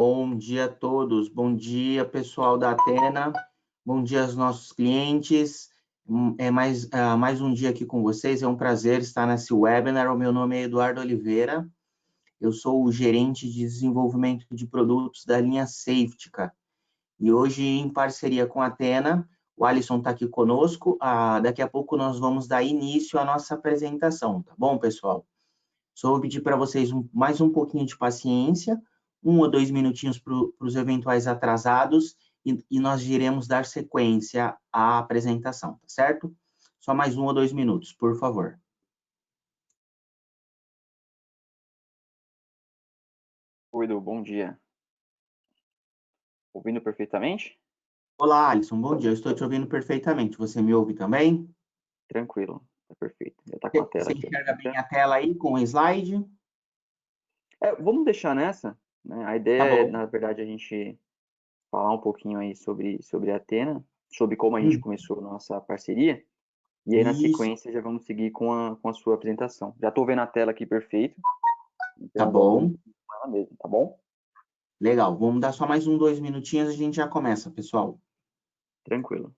Bom dia a todos, bom dia pessoal da Atena, bom dia aos nossos clientes. É mais um dia aqui com vocês, é um prazer estar nesse webinar. O meu nome é Eduardo Oliveira, eu sou o gerente de desenvolvimento de produtos da linha Safetica. E hoje, em parceria com a Atena, o Alisson está aqui conosco. Daqui a pouco nós vamos dar início à nossa apresentação, tá bom, pessoal? Só vou pedir para vocês mais um pouquinho de paciência, 1 ou 2 minutinhos para os eventuais atrasados, e nós iremos dar sequência à apresentação, tá certo? Só mais 1 ou 2 minutos, por favor. Oi, Edu, bom dia. Ouvindo perfeitamente? Olá, Alisson, bom dia. Eu estou te ouvindo perfeitamente. Você me ouve também? Tranquilo, tá perfeito. Já tá com a tela Você aqui enxerga bem aberta. a tela aí com o slide? Vamos deixar nessa, né? A Tá ideia é, bom. na verdade, a gente falar um pouquinho aí sobre a Atena, sobre como a gente Hum, começou a nossa parceria, e aí na isso, sequência já vamos seguir com a sua apresentação. Já estou vendo a tela aqui perfeito, tá então vamos bom. com ela mesmo, tá bom? Legal, vamos dar só mais 1, 2 minutinhos, a gente já começa, pessoal. Tranquilo.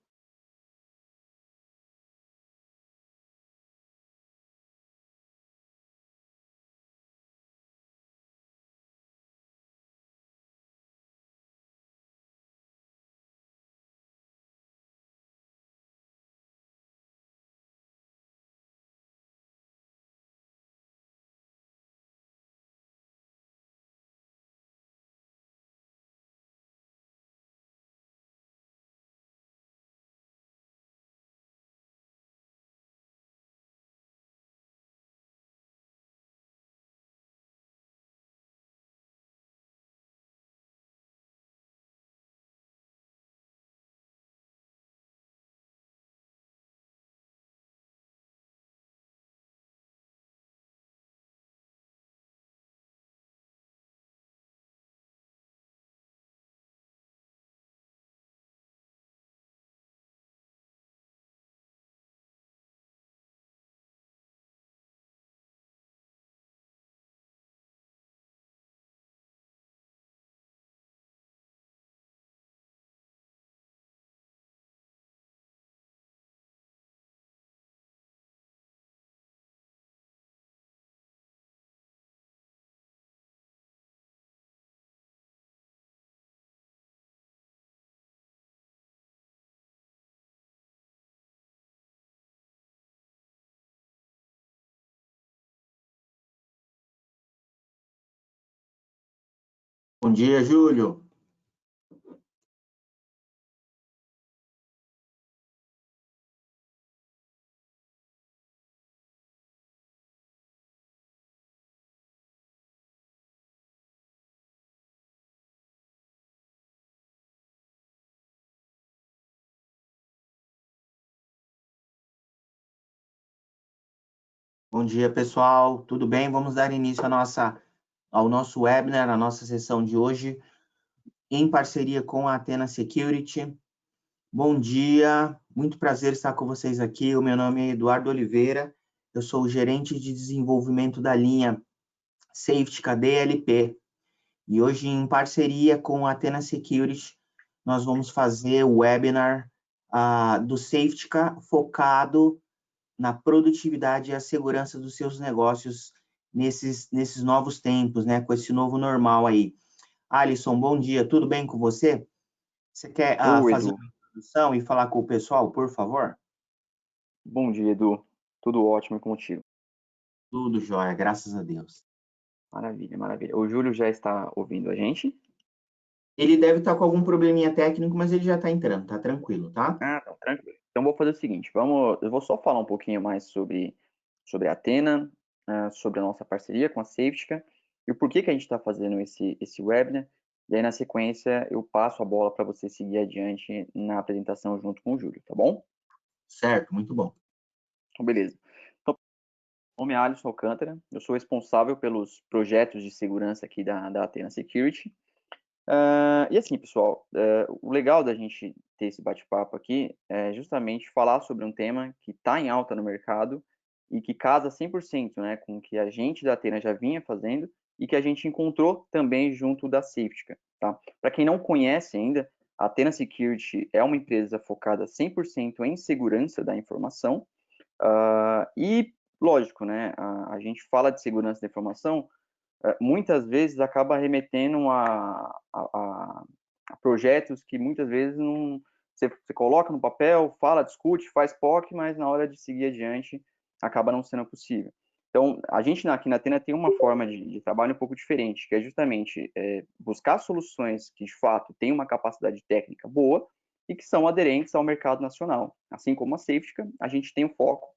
Bom dia, Júlio. Bom dia, pessoal. Tudo bem? Vamos dar início ao nosso webinar, a nossa sessão de hoje, em parceria com a Athena Security. Bom dia, muito prazer estar com vocês aqui. O meu nome é Eduardo Oliveira, eu sou o gerente de desenvolvimento da linha Safetica DLP. E hoje, em parceria com a Athena Security, nós vamos fazer o webinar do Safetica focado na produtividade e a segurança dos seus negócios nesses novos tempos, né? Com esse novo normal aí. Alisson, bom dia, tudo bem com você? Você quer Ô, fazer Edu, uma introdução e falar com o pessoal, por favor? bom dia, Edu. Tudo ótimo e contigo. Tudo jóia, graças a Deus. Maravilha, maravilha. O Júlio já está ouvindo a gente? Ele deve estar com algum probleminha técnico, mas ele já está entrando, tá tranquilo, tá? Ah, tá, tranquilo. Então vou fazer o seguinte, eu vou só falar um pouquinho mais sobre a Atena, sobre a nossa parceria com a Safetica e o porquê que a gente está fazendo esse webinar. E aí, na sequência, eu passo a bola para você seguir adiante na apresentação junto com o Júlio, tá bom? Certo, muito bom. Então, beleza. Então, meu nome é Alisson Alcântara, eu sou responsável pelos projetos de segurança aqui da Atena Security. E assim, pessoal, o legal da gente ter esse bate-papo aqui é justamente falar sobre um tema que está em alta no mercado e que casa 100%, né, com o que a gente da Atena já vinha fazendo e que a gente encontrou também junto da Safetica. tá? Para quem não conhece ainda, a Athena Security é uma empresa focada 100% em segurança da informação, e, lógico, né, a gente fala de segurança da informação, muitas vezes acaba remetendo a projetos que muitas vezes não, você coloca no papel, fala, discute, faz POC, mas na hora de seguir adiante acaba não sendo possível. Então, a gente aqui na Athena tem uma forma de trabalho um pouco diferente, que é justamente buscar soluções que, de fato, têm uma capacidade técnica boa e que são aderentes ao mercado nacional. Assim como a Safetica, a gente tem um foco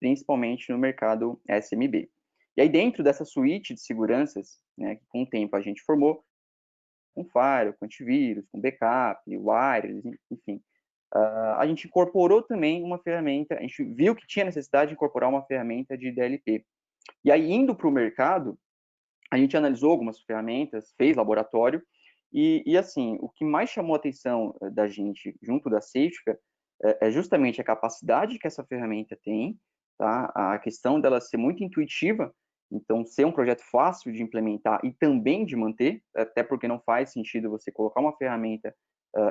principalmente no mercado SMB. E aí, dentro dessa suíte de seguranças, né, que com o tempo a gente formou, com Firewall, com antivírus, com backup, wireless, enfim, a gente incorporou também uma ferramenta, a gente viu que tinha necessidade de incorporar uma ferramenta de DLP. E aí, indo para o mercado, a gente analisou algumas ferramentas, fez laboratório, e assim, o que mais chamou a atenção da gente, junto da Safetica, é justamente a capacidade que essa ferramenta tem, tá? A questão dela ser muito intuitiva, então ser um projeto fácil de implementar e também de manter, até porque não faz sentido você colocar uma ferramenta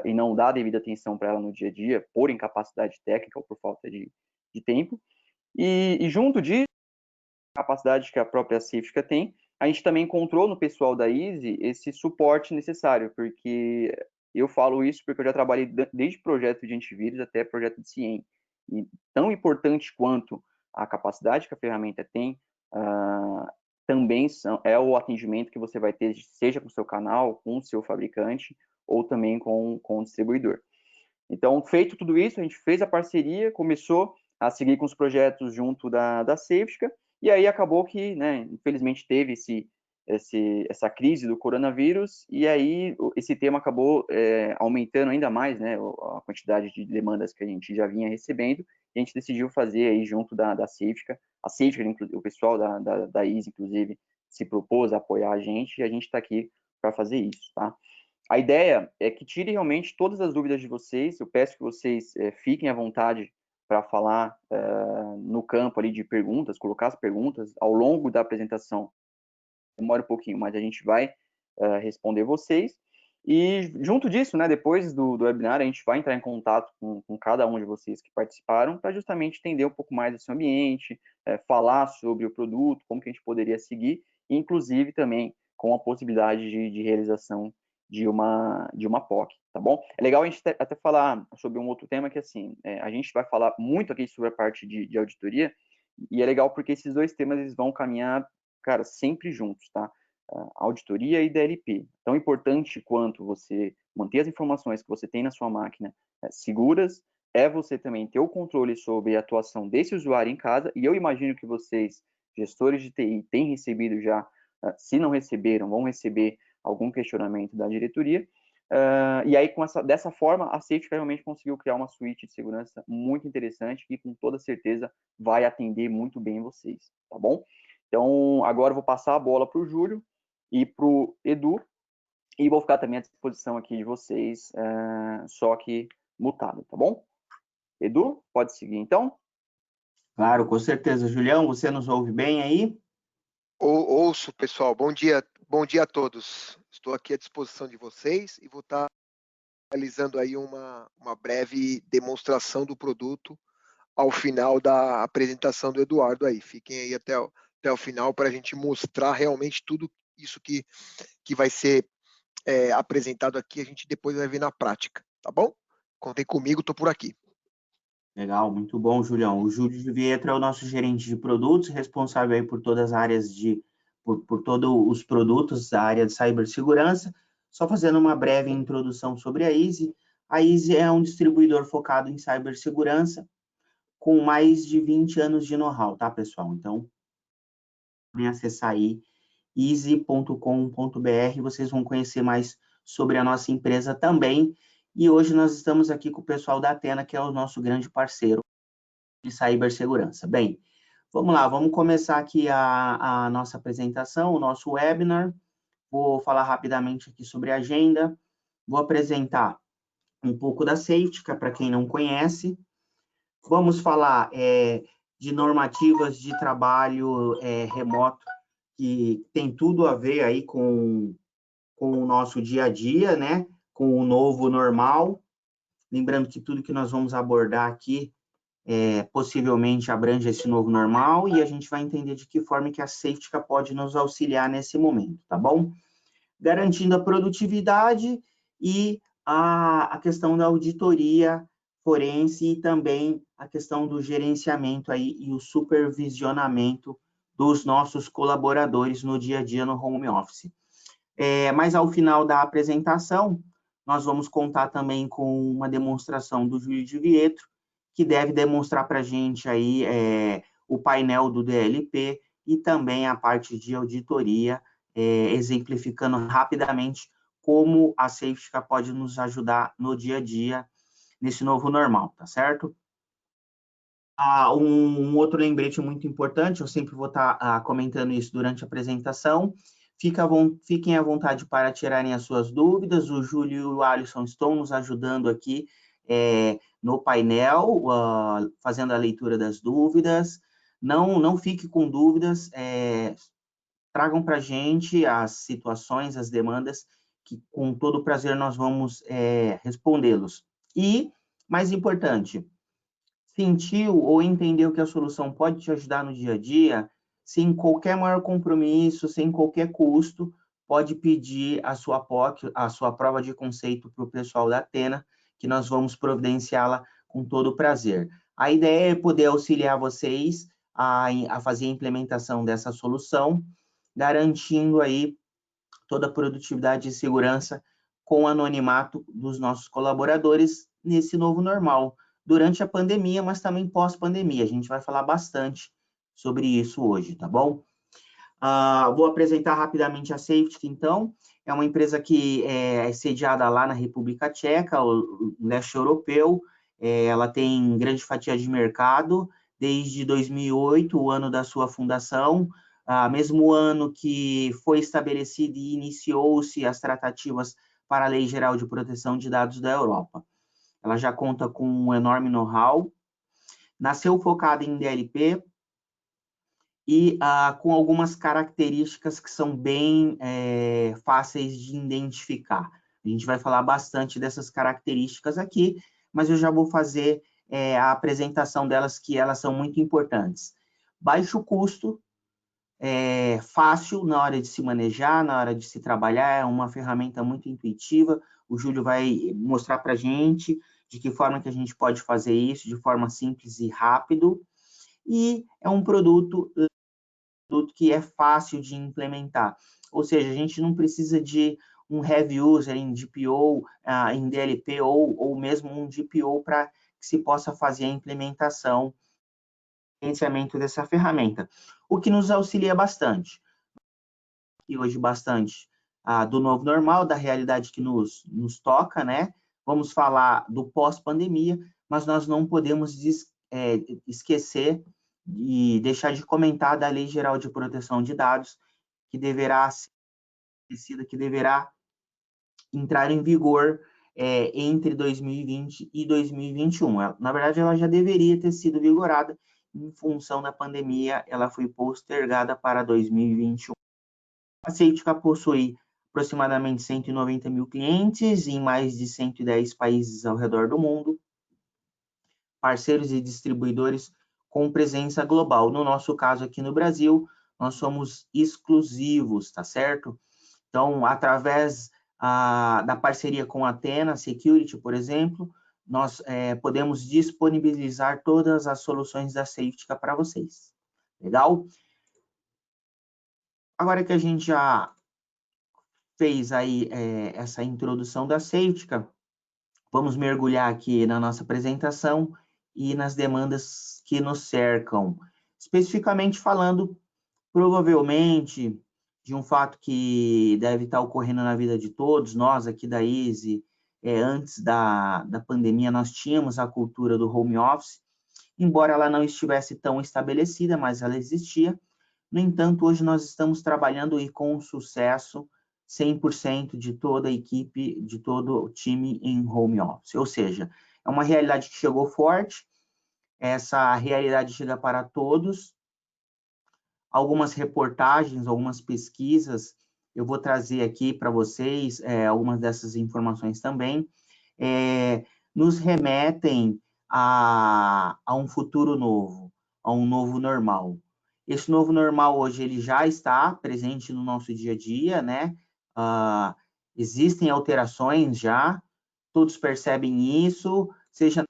e não dar a devida atenção para ela no dia a dia, por incapacidade técnica ou por falta de tempo. E junto disso, a capacidade que a própria Safetica tem, a gente também encontrou no pessoal da Easy esse suporte necessário, porque eu falo isso porque eu já trabalhei desde projeto de antivírus até projeto de CIEM. E tão importante quanto a capacidade que a ferramenta tem, também é o atendimento que você vai ter, seja com o seu canal, com o seu fabricante, ou também com o distribuidor. Então, feito tudo isso, a gente fez a parceria, começou a seguir com os projetos junto da Safetica, e aí acabou que, né, infelizmente teve essa crise do coronavírus, e aí esse tema acabou aumentando ainda mais, né, a quantidade de demandas que a gente já vinha recebendo, e a gente decidiu fazer aí junto da Safetica. A Safetica, o pessoal da Easy, inclusive, se propôs a apoiar a gente, e a gente está aqui para fazer isso, tá? A ideia é que tire realmente todas as dúvidas de vocês. Eu peço que vocês fiquem à vontade para falar no campo ali de perguntas, colocar as perguntas ao longo da apresentação. Demora um pouquinho, mas a gente vai responder vocês. E junto disso, né, depois do webinar, a gente vai entrar em contato com cada um de vocês que participaram para justamente entender um pouco mais do seu ambiente, falar sobre o produto, como que a gente poderia seguir, e inclusive também com a possibilidade de realização de uma POC, tá bom? É legal a gente até falar sobre um outro tema que, assim, a gente vai falar muito aqui sobre a parte de auditoria, e é legal porque esses dois temas eles vão caminhar, cara, sempre juntos, tá? Auditoria e DLP. Tão importante quanto você manter as informações que você tem na sua máquina seguras, é você também ter o controle sobre a atuação desse usuário em casa, e eu imagino que vocês, gestores de TI, têm recebido já, se não receberam, vão receber algum questionamento da diretoria, e aí dessa forma a Safetica realmente conseguiu criar uma suíte de segurança muito interessante e com toda certeza vai atender muito bem vocês, tá bom? Então agora eu vou passar a bola para o Júlio e para o Edu, e vou ficar também à disposição aqui de vocês, só que mutado, tá bom? Edu, pode seguir então? Claro, com certeza. Julião, você nos ouve bem aí? Ouço, pessoal. Bom dia a todos. Estou aqui à disposição de vocês e vou estar realizando aí uma breve demonstração do produto ao final da apresentação do Eduardo aí. Fiquem aí até o final para a gente mostrar realmente tudo isso que vai ser apresentado aqui. A gente depois vai ver na prática, tá bom? Contem comigo, estou por aqui. Legal, muito bom, Julião. O Júlio de Vietra é o nosso gerente de produtos, responsável aí por todas as áreas por todos os produtos da área de cibersegurança. Só fazendo uma breve introdução sobre a Easy. A Easy é um distribuidor focado em cibersegurança, com mais de 20 anos de know-how, tá, pessoal? Então, podem acessar aí easy.com.br, vocês vão conhecer mais sobre a nossa empresa também. E hoje nós estamos aqui com o pessoal da Athena, que é o nosso grande parceiro de cibersegurança. Bem, vamos lá, vamos começar aqui a nossa apresentação, o nosso webinar. Vou falar rapidamente aqui sobre a agenda. Vou apresentar um pouco da Safetica, para quem não conhece. Vamos falar de normativas de trabalho remoto, que tem tudo a ver aí com com o nosso dia a dia, né? Com o novo normal. Lembrando que tudo que nós vamos abordar aqui possivelmente abrange esse novo normal e a gente vai entender de que forma que a Safetica pode nos auxiliar nesse momento, tá bom? Garantindo a produtividade e a questão da auditoria forense e também a questão do gerenciamento aí e o supervisionamento dos nossos colaboradores no dia a dia no home office. Mas ao final da apresentação, nós vamos contar também com uma demonstração do Júlio de Vietro, que deve demonstrar para a gente aí o painel do DLP e também a parte de auditoria, exemplificando rapidamente como a Safetica pode nos ajudar no dia a dia nesse novo normal, tá certo? Um outro lembrete muito importante, eu sempre vou estar comentando isso durante a apresentação, fiquem à vontade para tirarem as suas dúvidas, o Júlio e o Alisson estão nos ajudando aqui no painel, fazendo a leitura das dúvidas, não fique com dúvidas, tragam para a gente as situações, as demandas, que com todo prazer nós vamos respondê-los. E, mais importante, sentiu ou entendeu que a solução pode te ajudar no dia a dia, sem qualquer maior compromisso, sem qualquer custo, pode pedir a sua POC, a sua prova de conceito para o pessoal da Athena, que nós vamos providenciá-la com todo o prazer. A ideia é poder auxiliar vocês a fazer a implementação dessa solução, garantindo aí toda a produtividade e segurança com o anonimato dos nossos colaboradores nesse novo normal, durante a pandemia, mas também pós-pandemia. A gente vai falar bastante sobre isso hoje, tá bom? Vou apresentar rapidamente a Safetica, então. É uma empresa que é sediada lá na República Tcheca, o leste europeu. Ela tem grande fatia de mercado desde 2008, o ano da sua fundação, mesmo ano que foi estabelecido e iniciou-se as tratativas para a Lei Geral de Proteção de Dados da Europa. Ela já conta com um enorme know-how, nasceu focada em DLP e com algumas características que são bem fáceis de identificar. A gente vai falar bastante dessas características aqui, mas eu já vou fazer a apresentação delas, que elas são muito importantes. Baixo custo, fácil na hora de se manejar, na hora de se trabalhar, é uma ferramenta muito intuitiva. O Júlio vai mostrar para a gente de que forma que a gente pode fazer isso de forma simples e rápido. E é um produto que é fácil de implementar. Ou seja, a gente não precisa de um heavy user em DPO, em DLP, ou mesmo um DPO para que se possa fazer a implementação gerenciamento dessa ferramenta, o que nos auxilia bastante. E hoje bastante do novo normal, da realidade que nos toca, né? Vamos falar do pós-pandemia, mas nós não podemos esquecer e deixar de comentar da Lei Geral de Proteção de Dados, que deverá entrar em vigor entre 2020 e 2021. Na verdade, ela já deveria ter sido vigorada, em função da pandemia, ela foi postergada para 2021. A Safetica possui aproximadamente 190 mil clientes em mais de 110 países ao redor do mundo, parceiros e distribuidores com presença global. No nosso caso aqui no Brasil, nós somos exclusivos, tá certo? Então, através da parceria com a Athena Security, por exemplo, nós podemos disponibilizar todas as soluções da Safetica para vocês. Legal? Agora que a gente já fez aí essa introdução da Safetica, vamos mergulhar aqui na nossa apresentação e nas demandas que nos cercam. Especificamente falando, provavelmente, de um fato que deve estar ocorrendo na vida de todos, nós aqui da Easy, antes da pandemia, nós tínhamos a cultura do home office, embora ela não estivesse tão estabelecida, mas ela existia. No entanto, hoje nós estamos trabalhando e com sucesso 100% de toda a equipe, de todo o time em home office. Ou seja, é uma realidade que chegou forte, essa realidade chega para todos. Algumas reportagens, algumas pesquisas eu vou trazer aqui para vocês algumas dessas informações também, nos remetem a um futuro novo, a um novo normal. Esse novo normal hoje ele já está presente no nosso dia a dia, né? Existem alterações já, todos percebem isso, seja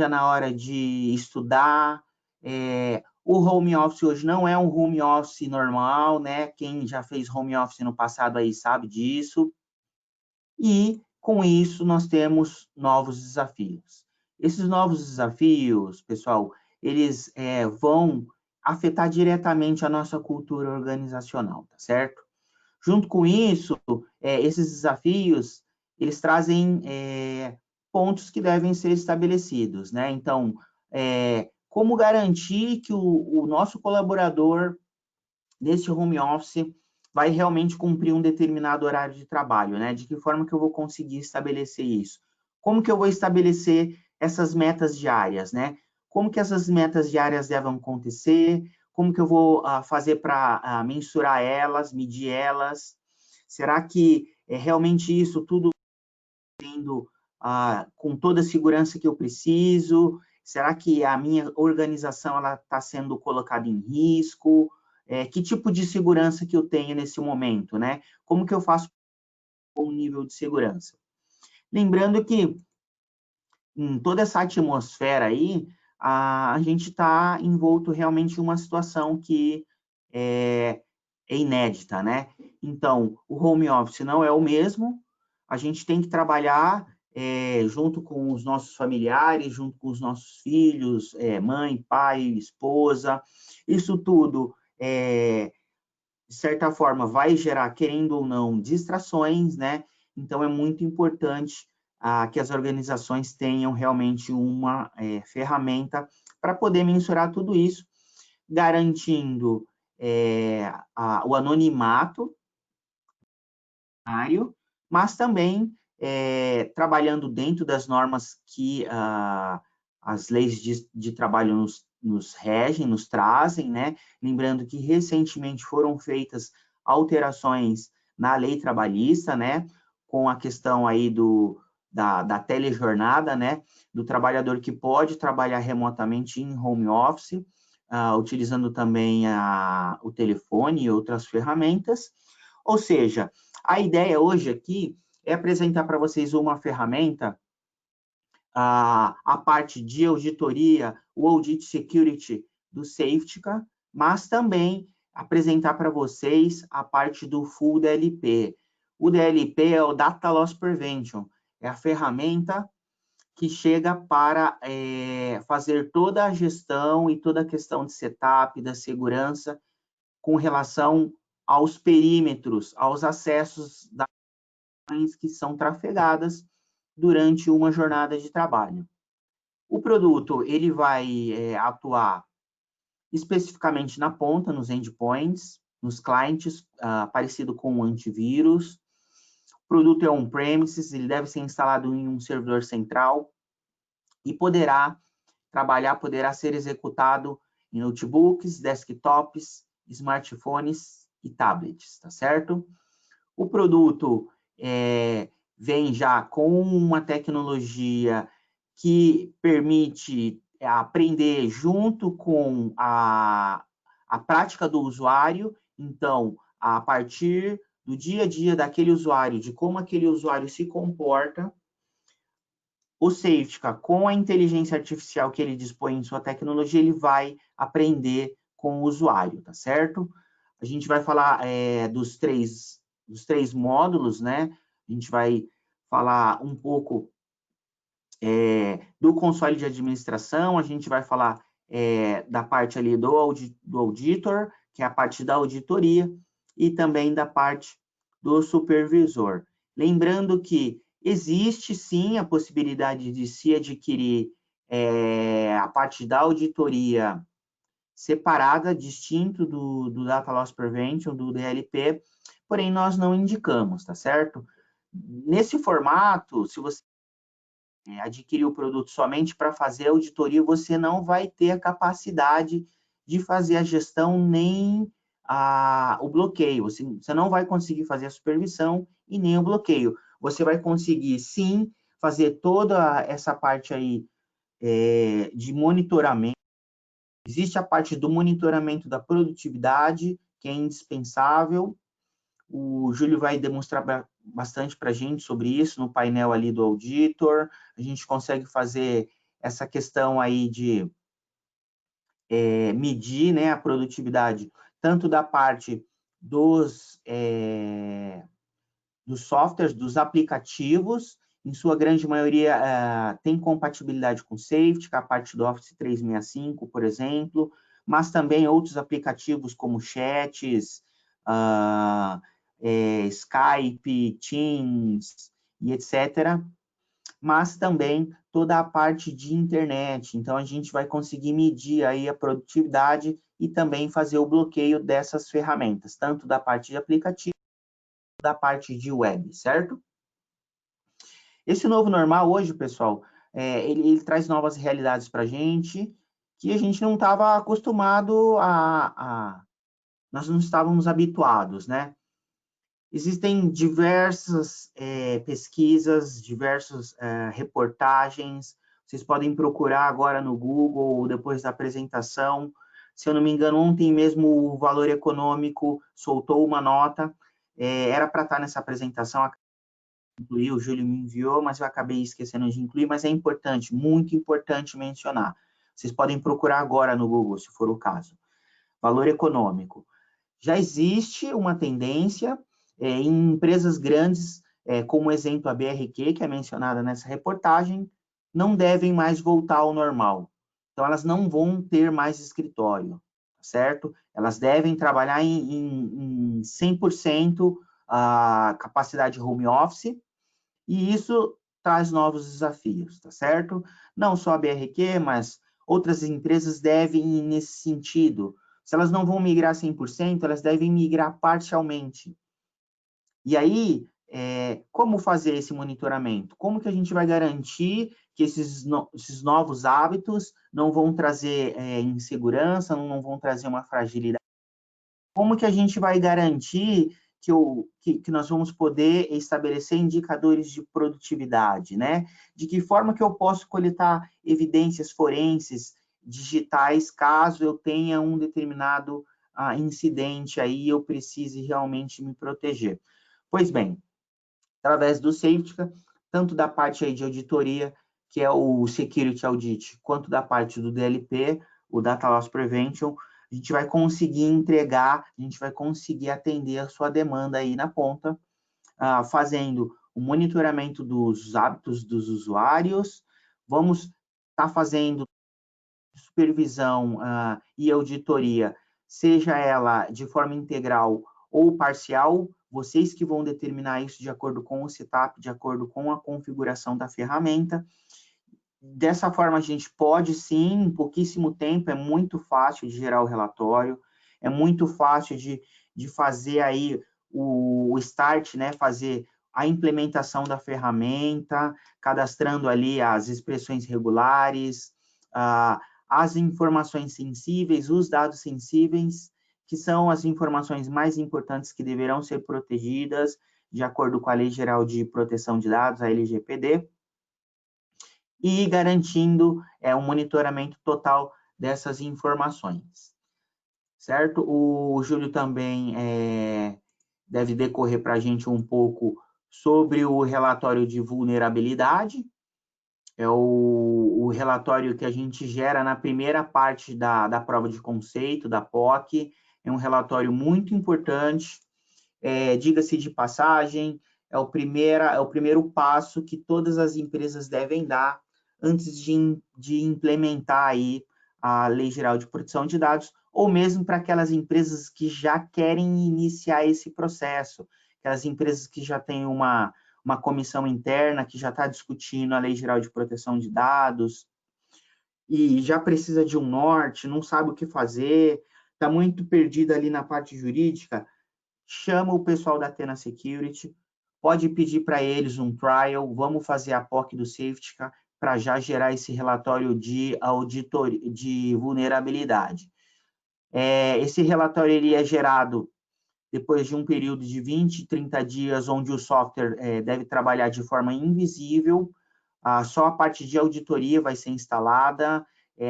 na hora de estudar. O home office hoje não é um home office normal, né? Quem já fez home office no passado aí sabe disso. E, com isso, nós temos novos desafios. Esses novos desafios, pessoal, eles vão afetar diretamente a nossa cultura organizacional, tá certo? Junto com isso, esses desafios, eles trazem pontos que devem ser estabelecidos, né? Então, como garantir que o nosso colaborador nesse home office vai realmente cumprir um determinado horário de trabalho, né? De que forma que eu vou conseguir estabelecer isso? Como que eu vou estabelecer essas metas diárias, né? Como que essas metas diárias devem acontecer? Como que eu vou fazer para mensurar elas, medir elas? Será que realmente isso tudo tendo com toda a segurança que eu preciso? Será que a minha organização está sendo colocada em risco? Que tipo de segurança que eu tenho nesse momento, né? Como que eu faço com o nível de segurança? Lembrando que em toda essa atmosfera aí, a gente está envolto realmente em uma situação que é inédita, né? Então, o home office não é o mesmo, a gente tem que trabalhar junto com os nossos familiares, junto com os nossos filhos, mãe, pai, esposa, isso tudo, de certa forma, vai gerar, querendo ou não, distrações, né? Então, é muito importante que as organizações tenham realmente uma ferramenta para poder mensurar tudo isso, garantindo o anonimato, mas também trabalhando dentro das normas que as leis de trabalho nos regem, nos trazem, né? Lembrando que recentemente foram feitas alterações na lei trabalhista, né? Com a questão aí da telejornada, né? Do trabalhador que pode trabalhar remotamente em home office, utilizando também o telefone e outras ferramentas. Ou seja, a ideia hoje aqui é apresentar para vocês uma ferramenta, a parte de auditoria, o Audit Security do Safetica, mas também apresentar para vocês a parte do Full DLP. O DLP é o Data Loss Prevention, é a ferramenta que chega para fazer toda a gestão e toda a questão de setup, da segurança, com relação aos perímetros, aos acessos das que são trafegadas durante uma jornada de trabalho. O produto ele vai atuar especificamente na ponta, nos endpoints, nos clientes, parecido com um antivírus. O produto é on-premises, ele deve ser instalado em um servidor central e poderá ser executado em notebooks, desktops, smartphones e tablets, tá certo? O produto vem já com uma tecnologia que permite aprender junto com a prática do usuário. Então, a partir do dia a dia daquele usuário, de como aquele usuário se comporta, o Safetica, com a inteligência artificial que ele dispõe em sua tecnologia, ele vai aprender com o usuário, tá certo? A gente vai falar dos três módulos, né? A gente vai falar um pouco do console de administração, a gente vai falar da parte ali do auditor, que é a parte da auditoria, e também da parte do supervisor. Lembrando que existe, sim, a possibilidade de se adquirir a parte da auditoria separada, distinto do Data Loss Prevention, do DLP, porém nós não indicamos, tá certo? Nesse formato, se você adquirir o produto somente para fazer a auditoria, você não vai ter a capacidade de fazer a gestão nem o bloqueio. Você não vai conseguir fazer a supervisão e nem o bloqueio. Você vai conseguir, sim, fazer toda essa parte aí de monitoramento. Existe a parte do monitoramento da produtividade, que é indispensável. O Júlio vai demonstrar bastante para a gente sobre isso no painel ali do auditor. A gente consegue fazer essa questão aí de medir, né, a produtividade, tanto da parte dos softwares, dos aplicativos, em sua grande maioria tem compatibilidade com Safety, com a parte do Office 365, por exemplo, mas também outros aplicativos como chats, Skype, Teams e etc., mas também toda a parte de internet. Então, a gente vai conseguir medir aí a produtividade e também fazer o bloqueio dessas ferramentas, tanto da parte de aplicativo, da parte de web, certo? Esse novo normal hoje, pessoal, ele traz novas realidades para a gente, que a gente não estava acostumado nós não estávamos habituados, né? Existem diversas pesquisas, diversas reportagens. Vocês podem procurar agora no Google ou depois da apresentação. Se eu não me engano, ontem mesmo o Valor Econômico soltou uma nota. Era para estar nessa apresentação, incluir, o Júlio me enviou, mas eu acabei esquecendo de incluir, mas é importante, muito importante mencionar. Vocês podem procurar agora no Google, se for o caso. Valor Econômico. Já existe uma tendência em empresas grandes, como exemplo a BRQ, que é mencionada nessa reportagem, não devem mais voltar ao normal. Então, elas não vão ter mais escritório, certo? Elas devem trabalhar em 100% a capacidade home office, e isso traz novos desafios, tá certo? Não só a BRQ, mas outras empresas devem ir nesse sentido. Se elas não vão migrar 100%, elas devem migrar parcialmente. E aí, como fazer esse monitoramento? Como que a gente vai garantir que esses novos hábitos não vão trazer insegurança, não vão trazer uma fragilidade? Como que a gente vai garantir que nós vamos poder estabelecer indicadores de produtividade, né? De que forma que eu posso coletar evidências forenses digitais caso eu tenha um determinado incidente aí e eu precise realmente me proteger? Pois bem, através do Safetica, tanto da parte aí de auditoria, que é o Security Audit, quanto da parte do DLP, o Data Loss Prevention, a gente vai conseguir entregar, a gente vai conseguir atender a sua demanda aí na ponta, fazendo o monitoramento dos hábitos dos usuários, vamos estar fazendo supervisão e auditoria, seja ela de forma integral ou parcial, vocês que vão determinar isso de acordo com o setup, de acordo com a configuração da ferramenta. Dessa forma, a gente pode sim, em pouquíssimo tempo, é muito fácil de gerar o relatório, é muito fácil de fazer aí o start, né, fazer a implementação da ferramenta, cadastrando ali as expressões regulares, as informações sensíveis, os dados sensíveis, que são as informações mais importantes que deverão ser protegidas de acordo com a Lei Geral de Proteção de Dados, a LGPD, e garantindo um monitoramento total dessas informações, certo? O Júlio também deve decorrer para a gente um pouco sobre o relatório de vulnerabilidade, é o relatório que a gente gera na primeira parte da prova de conceito, da POC, é um relatório muito importante, diga-se de passagem, é o primeiro passo que todas as empresas devem dar antes de implementar aí a Lei Geral de Proteção de Dados, ou mesmo para aquelas empresas que já querem iniciar esse processo, aquelas empresas que já têm uma comissão interna, que já está discutindo a Lei Geral de Proteção de Dados, e já precisa de um norte, não sabe o que fazer, está muito perdida ali na parte jurídica, chama o pessoal da Athena Security, pode pedir para eles um trial, vamos fazer a POC do Safetica para já gerar esse relatório de auditoria, de vulnerabilidade. Esse relatório ele é gerado depois de um período de 20, 30 dias, onde o software deve trabalhar de forma invisível, só a parte de auditoria vai ser instalada,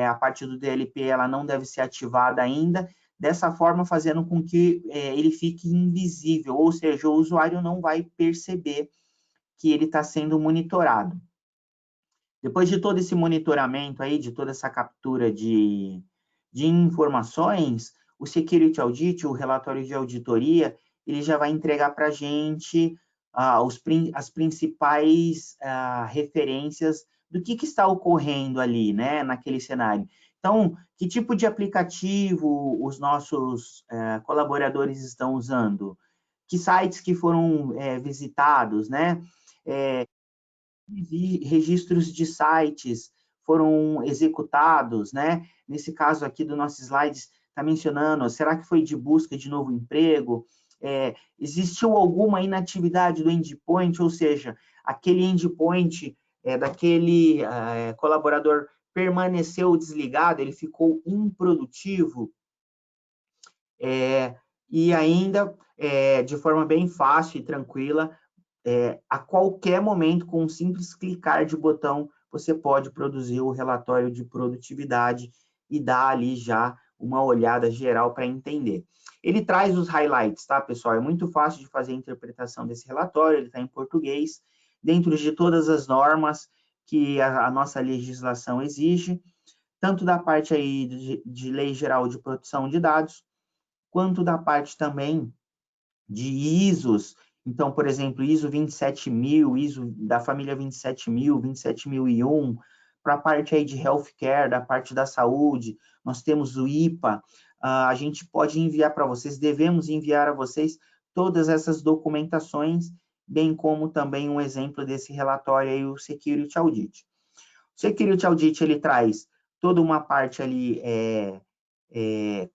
a parte do DLP ela não deve ser ativada ainda, dessa forma fazendo com que ele fique invisível, ou seja, o usuário não vai perceber que ele está sendo monitorado. Depois de todo esse monitoramento aí, de toda essa captura de informações, o Security Audit, o relatório de auditoria, ele já vai entregar para a gente as principais referências do que está ocorrendo ali, né, naquele cenário. Então, que tipo de aplicativo os nossos colaboradores estão usando? Que sites que foram visitados, né? Registros de sites foram executados, né? Nesse caso aqui do nosso slides, está mencionando, será que foi de busca de novo emprego? Existiu alguma inatividade do endpoint, ou seja, aquele endpoint daquele colaborador permaneceu desligado, ele ficou improdutivo? E ainda, de forma bem fácil e tranquila, a qualquer momento, com um simples clicar de botão, você pode produzir o relatório de produtividade e dar ali já uma olhada geral para entender. Ele traz os highlights, tá, pessoal? É muito fácil de fazer a interpretação desse relatório, ele está em português, dentro de todas as normas que a nossa legislação exige, tanto da parte aí de Lei Geral de Proteção de Dados, quanto da parte também de ISOs. Então, por exemplo, ISO 27000, ISO da família 27000, 27001, para a parte aí de healthcare, da parte da saúde, nós temos o IPA, a gente pode enviar para vocês, devemos enviar a vocês todas essas documentações, bem como também um exemplo desse relatório aí, o Security Audit. O Security Audit, ele traz toda uma parte ali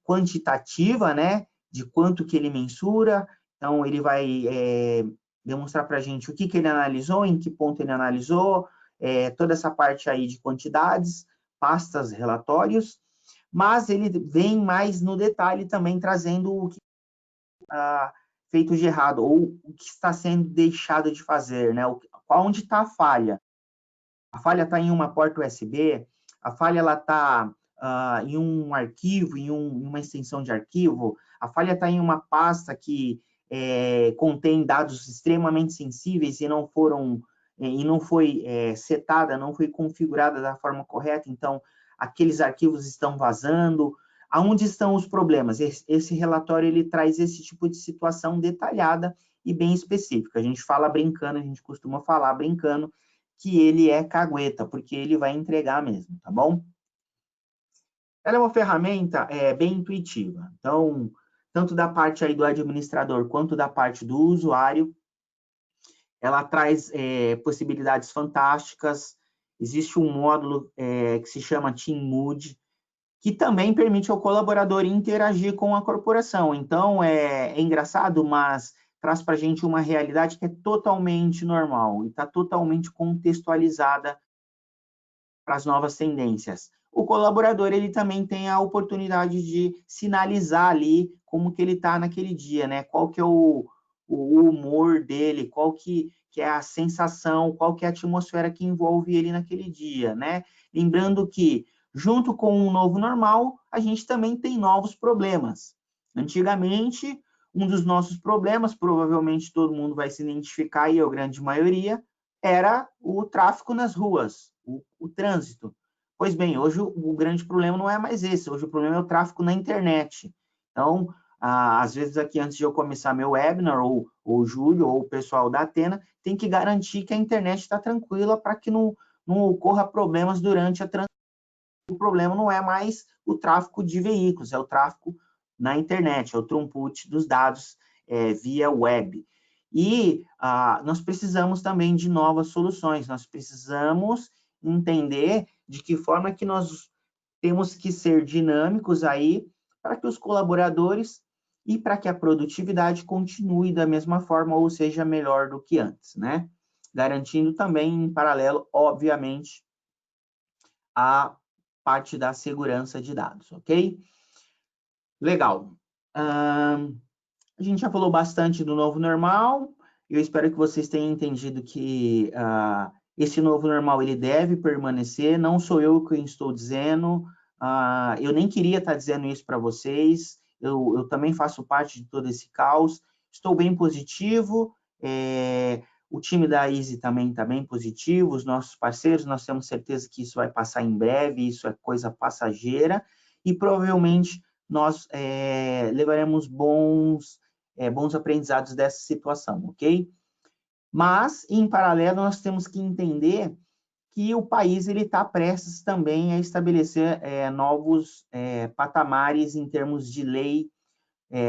quantitativa, né, de quanto que ele mensura. Então, ele vai demonstrar para a gente o que ele analisou, em que ponto ele analisou, toda essa parte aí de quantidades, pastas, relatórios, mas ele vem mais no detalhe também, trazendo o que está feito de errado, ou o que está sendo deixado de fazer, né? Onde está a falha? A falha está em uma porta USB, a falha está em um arquivo, em uma extensão de arquivo, a falha está em uma pasta que contém dados extremamente sensíveis e não foi setada, não foi configurada da forma correta, então aqueles arquivos estão vazando. Aonde estão os problemas? Esse relatório ele traz esse tipo de situação detalhada e bem específica. A gente fala brincando, a gente costuma falar brincando que ele é cagueta, porque ele vai entregar mesmo, tá bom? Ela é uma ferramenta bem intuitiva. Então, tanto da parte aí do administrador quanto da parte do usuário, ela traz possibilidades fantásticas. Existe um módulo que se chama Team Mood, que também permite ao colaborador interagir com a corporação. Então, é engraçado, mas traz para a gente uma realidade que é totalmente normal e está totalmente contextualizada para as novas tendências. O colaborador, ele também tem a oportunidade de sinalizar ali como que ele está naquele dia, né? Qual que é o humor dele, qual que é a sensação, qual que é a atmosfera que envolve ele naquele dia, né? Lembrando que, junto com o novo normal, a gente também tem novos problemas. Antigamente, um dos nossos problemas, provavelmente todo mundo vai se identificar, e a grande maioria, era o tráfego nas ruas, o trânsito. Pois bem, hoje o grande problema não é mais esse, hoje o problema é o tráfego na internet. Então, às vezes aqui antes de eu começar meu webinar, ou o Júlio, ou o pessoal da Athena, tem que garantir que a internet está tranquila para que não ocorra problemas durante a transição. O problema não é mais o tráfego de veículos, é o tráfego na internet, é o throughput dos dados via web. E nós precisamos também de novas soluções, nós precisamos entender de que forma que nós temos que ser dinâmicos aí para que os colaboradores e para que a produtividade continue da mesma forma ou seja melhor do que antes, né? Garantindo também, em paralelo, obviamente, a parte da segurança de dados, ok? Legal. A gente já falou bastante do novo normal. Eu espero que vocês tenham entendido que esse novo normal ele deve permanecer. Não sou eu quem estou dizendo. Eu nem queria estar dizendo isso para vocês. Eu também faço parte de todo esse caos. Estou bem positivo. O time da Easy também está bem positivo. Os nossos parceiros, nós temos certeza que isso vai passar em breve. Isso é coisa passageira. E provavelmente nós levaremos bons aprendizados dessa situação, ok? Mas, em paralelo, nós temos que entender que o país está prestes também a estabelecer novos patamares em termos de lei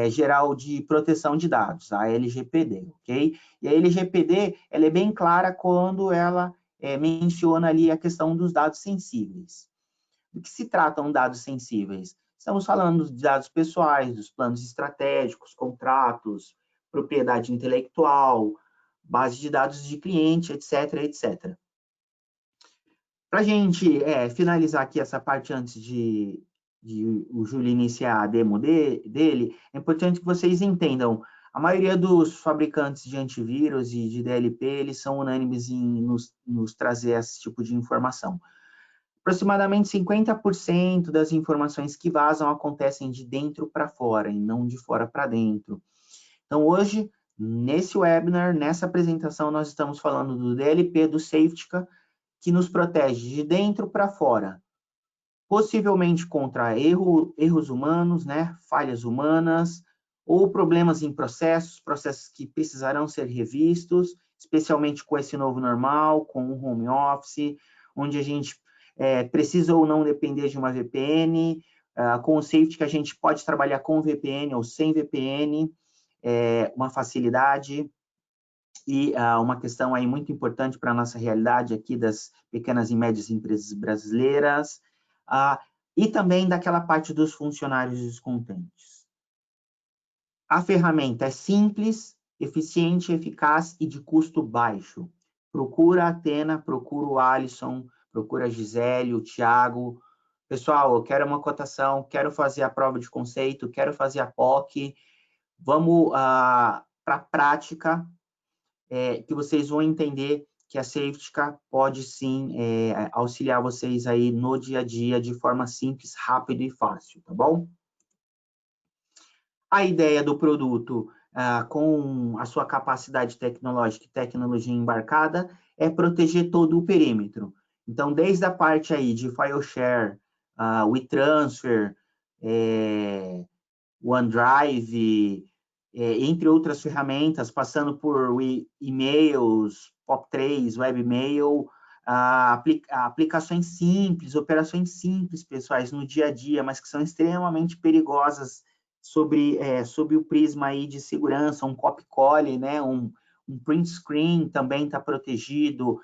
geral de proteção de dados, a LGPD, ok? E a LGPD, ela é bem clara quando ela menciona ali a questão dos dados sensíveis. Do que se tratam dados sensíveis? Estamos falando de dados pessoais, dos planos estratégicos, contratos, propriedade intelectual, base de dados de cliente, etc, etc. Para a gente finalizar aqui essa parte antes de o Júlio iniciar a demo dele, é importante que vocês entendam, a maioria dos fabricantes de antivírus e de DLP, eles são unânimes em nos trazer esse tipo de informação. Aproximadamente 50% das informações que vazam acontecem de dentro para fora, e não de fora para dentro. Então, hoje, nesse webinar, nessa apresentação, nós estamos falando do DLP, do Safetica, que nos protege de dentro para fora, possivelmente contra erros humanos, né, falhas humanas, ou problemas em processos que precisarão ser revistos, especialmente com esse novo normal, com o home office, onde a gente precisa ou não depender de uma VPN, com o Safetica a gente pode trabalhar com VPN ou sem VPN, uma facilidade. E uma questão aí muito importante para a nossa realidade aqui das pequenas e médias empresas brasileiras, e também daquela parte dos funcionários descontentes. A ferramenta é simples, eficiente, eficaz e de custo baixo. Procura a Athena, procura o Alisson, procura a Gisele, o Thiago. Pessoal, eu quero uma cotação, quero fazer a prova de conceito, quero fazer a POC. Vamos para a prática, que vocês vão entender que a Safetica pode sim auxiliar vocês aí no dia a dia de forma simples, rápida e fácil, tá bom? A ideia do produto, com a sua capacidade tecnológica e tecnologia embarcada, é proteger todo o perímetro. Então, desde a parte aí de file share, WeTransfer, OneDrive, entre outras ferramentas, passando por e-mails, POP3, webmail, aplicações simples, operações simples, pessoais, no dia a dia, mas que são extremamente perigosas sob o prisma aí de segurança, um copy-collie, né, um print screen também está protegido.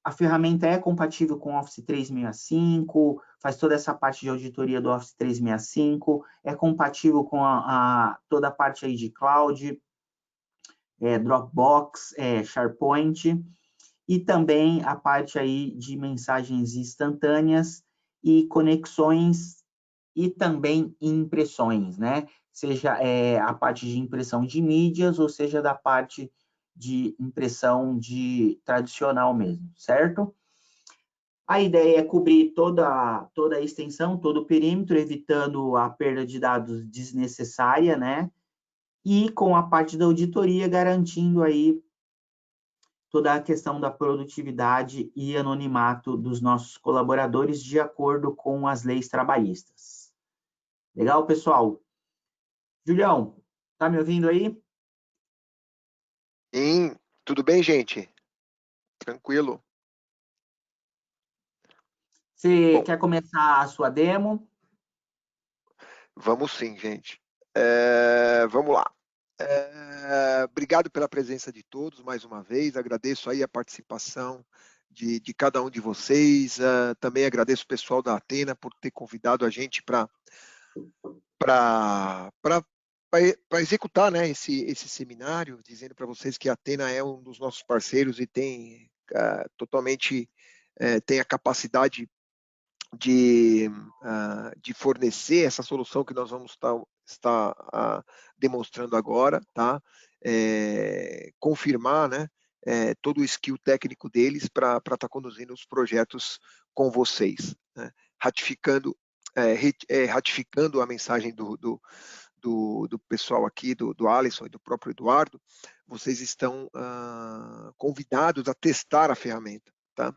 A ferramenta é compatível com o Office 365, faz toda essa parte de auditoria do Office 365, é compatível com toda a parte aí de cloud, Dropbox, SharePoint, e também a parte aí de mensagens instantâneas e conexões e também impressões, né? Seja a parte de impressão de mídias, ou seja, da parte de impressão tradicional mesmo, certo? A ideia é cobrir toda a extensão, todo o perímetro, evitando a perda de dados desnecessária, né? E com a parte da auditoria, garantindo aí toda a questão da produtividade e anonimato dos nossos colaboradores de acordo com as leis trabalhistas. Legal, pessoal? Julião, tá me ouvindo aí? Sim, tudo bem, gente? Tranquilo. Você quer começar a sua demo? Vamos sim, gente. Vamos lá. Obrigado pela presença de todos, mais uma vez. Agradeço aí a participação de cada um de vocês. Também agradeço o pessoal da Athena por ter convidado a gente para executar, né, esse seminário, dizendo para vocês que a Athena é um dos nossos parceiros e tem totalmente tem a capacidade de fornecer essa solução que nós vamos estar demonstrando agora, tá? Confirmar, né, todo o skill técnico deles para estar conduzindo os projetos com vocês, né? Ratificando a mensagem do pessoal aqui, do Alisson e do próprio Eduardo, vocês estão convidados a testar a ferramenta, tá?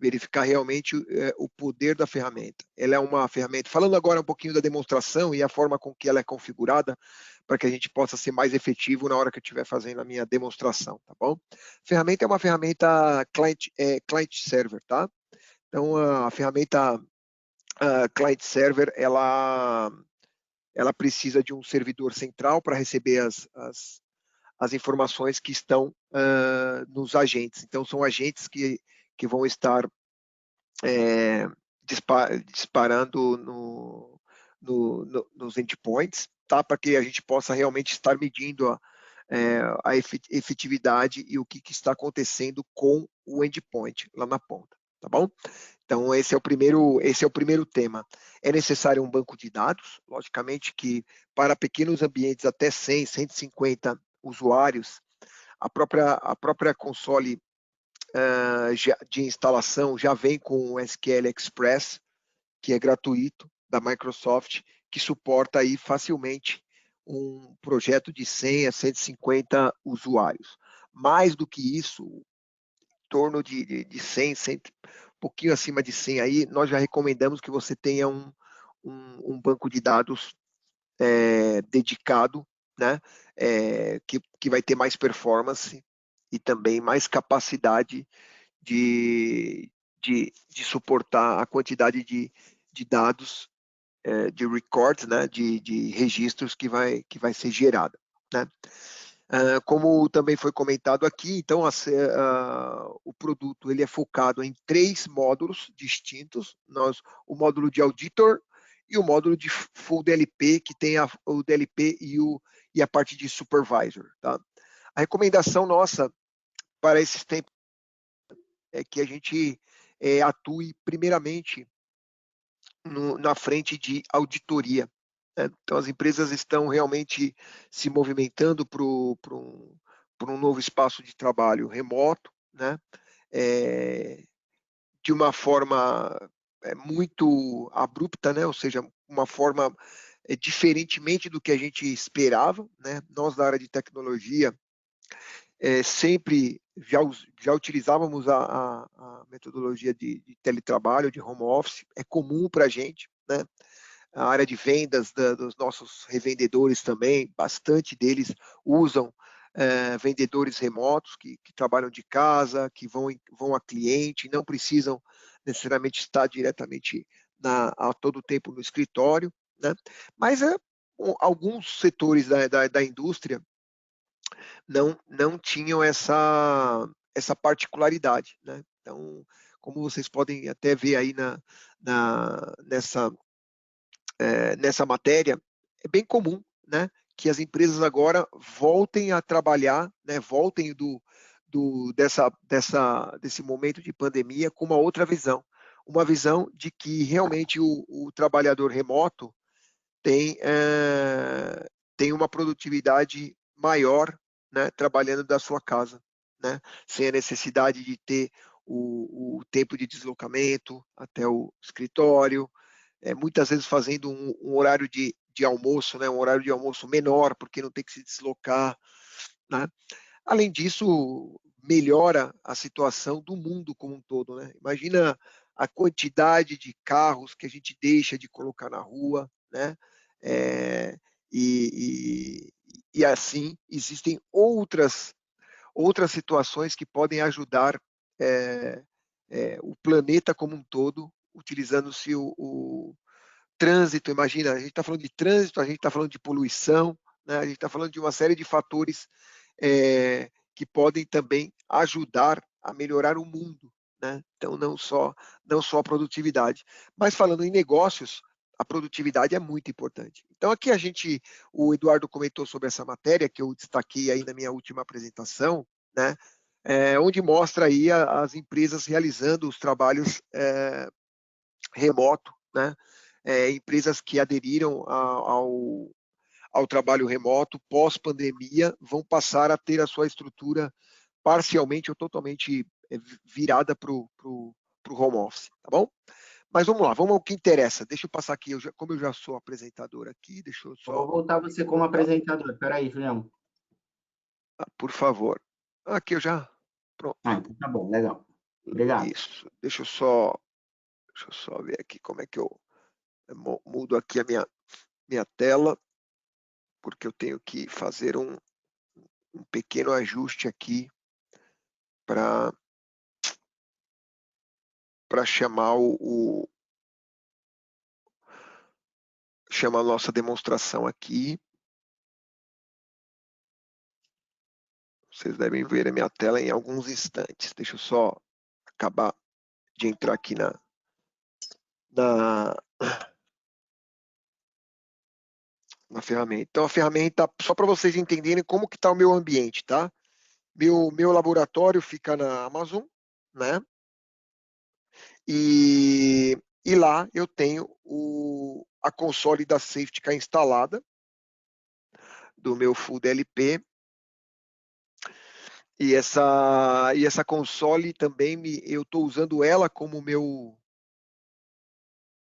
Verificar realmente o poder da ferramenta. Ela é uma ferramenta, falando agora um pouquinho da demonstração e a forma com que ela é configurada, para que a gente possa ser mais efetivo na hora que eu estiver fazendo a minha demonstração, tá bom? A ferramenta é uma ferramenta client-server, tá? Então, a ferramenta client-server, ela precisa de um servidor central para receber as informações que estão nos agentes. Então, são agentes que vão estar disparando nos endpoints, tá? Para que a gente possa realmente estar medindo a efetividade e o que está acontecendo com o endpoint lá na ponta, tá bom? Então, esse é o primeiro tema. É necessário um banco de dados, logicamente que para pequenos ambientes até 100, 150 usuários, a própria console de instalação já vem com o SQL Express, que é gratuito, da Microsoft, que suporta aí facilmente um projeto de 100 a 150 usuários. Mais do que isso, em torno de 100, um pouquinho acima de 100 aí, nós já recomendamos que você tenha um banco de dados dedicado, né, que vai ter mais performance e também mais capacidade de suportar a quantidade de dados, de records, né, de registros que vai ser gerada, né? Como também foi comentado aqui, então o produto ele é focado em 3 módulos distintos. O módulo de auditor e o módulo de full DLP, que tem o DLP e a parte de supervisor, tá? A recomendação nossa para esses tempos é que a gente atue primeiramente na frente de auditoria, né? Então, as empresas estão realmente se movimentando para um novo espaço de trabalho remoto, né? De uma forma muito abrupta, né? Ou seja, uma forma diferentemente do que a gente esperava, né? Nós, da área de tecnologia, sempre já utilizávamos a metodologia de teletrabalho, de home office, é comum para a gente, né? A área de vendas dos nossos revendedores também, bastante deles usam vendedores remotos que trabalham de casa, que vão a cliente, não precisam necessariamente estar diretamente a todo tempo no escritório, né? Mas alguns setores da indústria não tinham essa particularidade, né? Então, como vocês podem até ver aí nessa matéria, é bem comum, né, que as empresas agora voltem a trabalhar, né, voltem desse momento de pandemia com uma outra visão, uma visão de que realmente o trabalhador remoto tem uma produtividade maior, né, trabalhando da sua casa, né, sem a necessidade de ter o tempo de deslocamento até o escritório, muitas vezes fazendo um horário de almoço, né, um horário de almoço menor, porque não tem que se deslocar, né? Além disso, melhora a situação do mundo como um todo, né? Imagina a quantidade de carros que a gente deixa de colocar na rua, né? E assim, existem outras situações que podem ajudar o planeta como um todo, utilizando-se o trânsito. Imagina, a gente está falando de trânsito, a gente está falando de poluição, né? A gente está falando de uma série de fatores que podem também ajudar a melhorar o mundo, né? Então, não só a produtividade. Mas falando em negócios, a produtividade é muito importante. Então, aqui o Eduardo comentou sobre essa matéria, que eu destaquei aí na minha última apresentação, né? Onde mostra aí as empresas realizando os trabalhos remoto, né? Empresas que aderiram ao trabalho remoto pós-pandemia vão passar a ter a sua estrutura parcialmente ou totalmente virada para o home office, tá bom? Mas vamos lá, vamos ao que interessa. Deixa eu passar aqui, como eu já sou apresentador aqui, deixa eu só... Vou voltar você como apresentador. Espera aí, Julião. Por favor. Aqui eu já... Pronto. Então tá bom, legal. Obrigado. Isso. Deixa eu só ver aqui como é que eu mudo aqui a minha tela, porque eu tenho que fazer um pequeno ajuste aqui para chamar chamar a nossa demonstração aqui. Vocês devem ver a minha tela em alguns instantes. Deixa eu só acabar de entrar aqui na ferramenta. Então, a ferramenta, só para vocês entenderem como que está o meu ambiente, tá? Meu laboratório fica na Amazon, né? E lá eu tenho a console da Safetica instalada, do meu Full DLP. E essa console também, eu estou usando ela como meu... Vou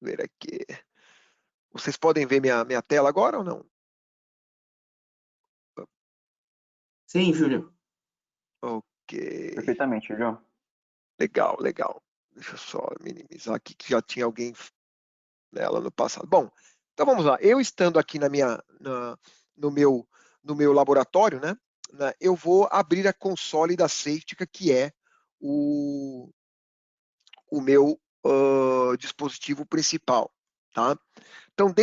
ver aqui. Vocês podem ver minha tela agora ou não? Sim, Júlio. Ok. Perfeitamente, João. Legal, legal. Deixa eu só minimizar aqui, que já tinha alguém nela no passado. Bom, então vamos lá. Eu estando aqui no meu laboratório, né? Eu vou abrir a console da Safetica, que é o meu dispositivo principal, tá? Então,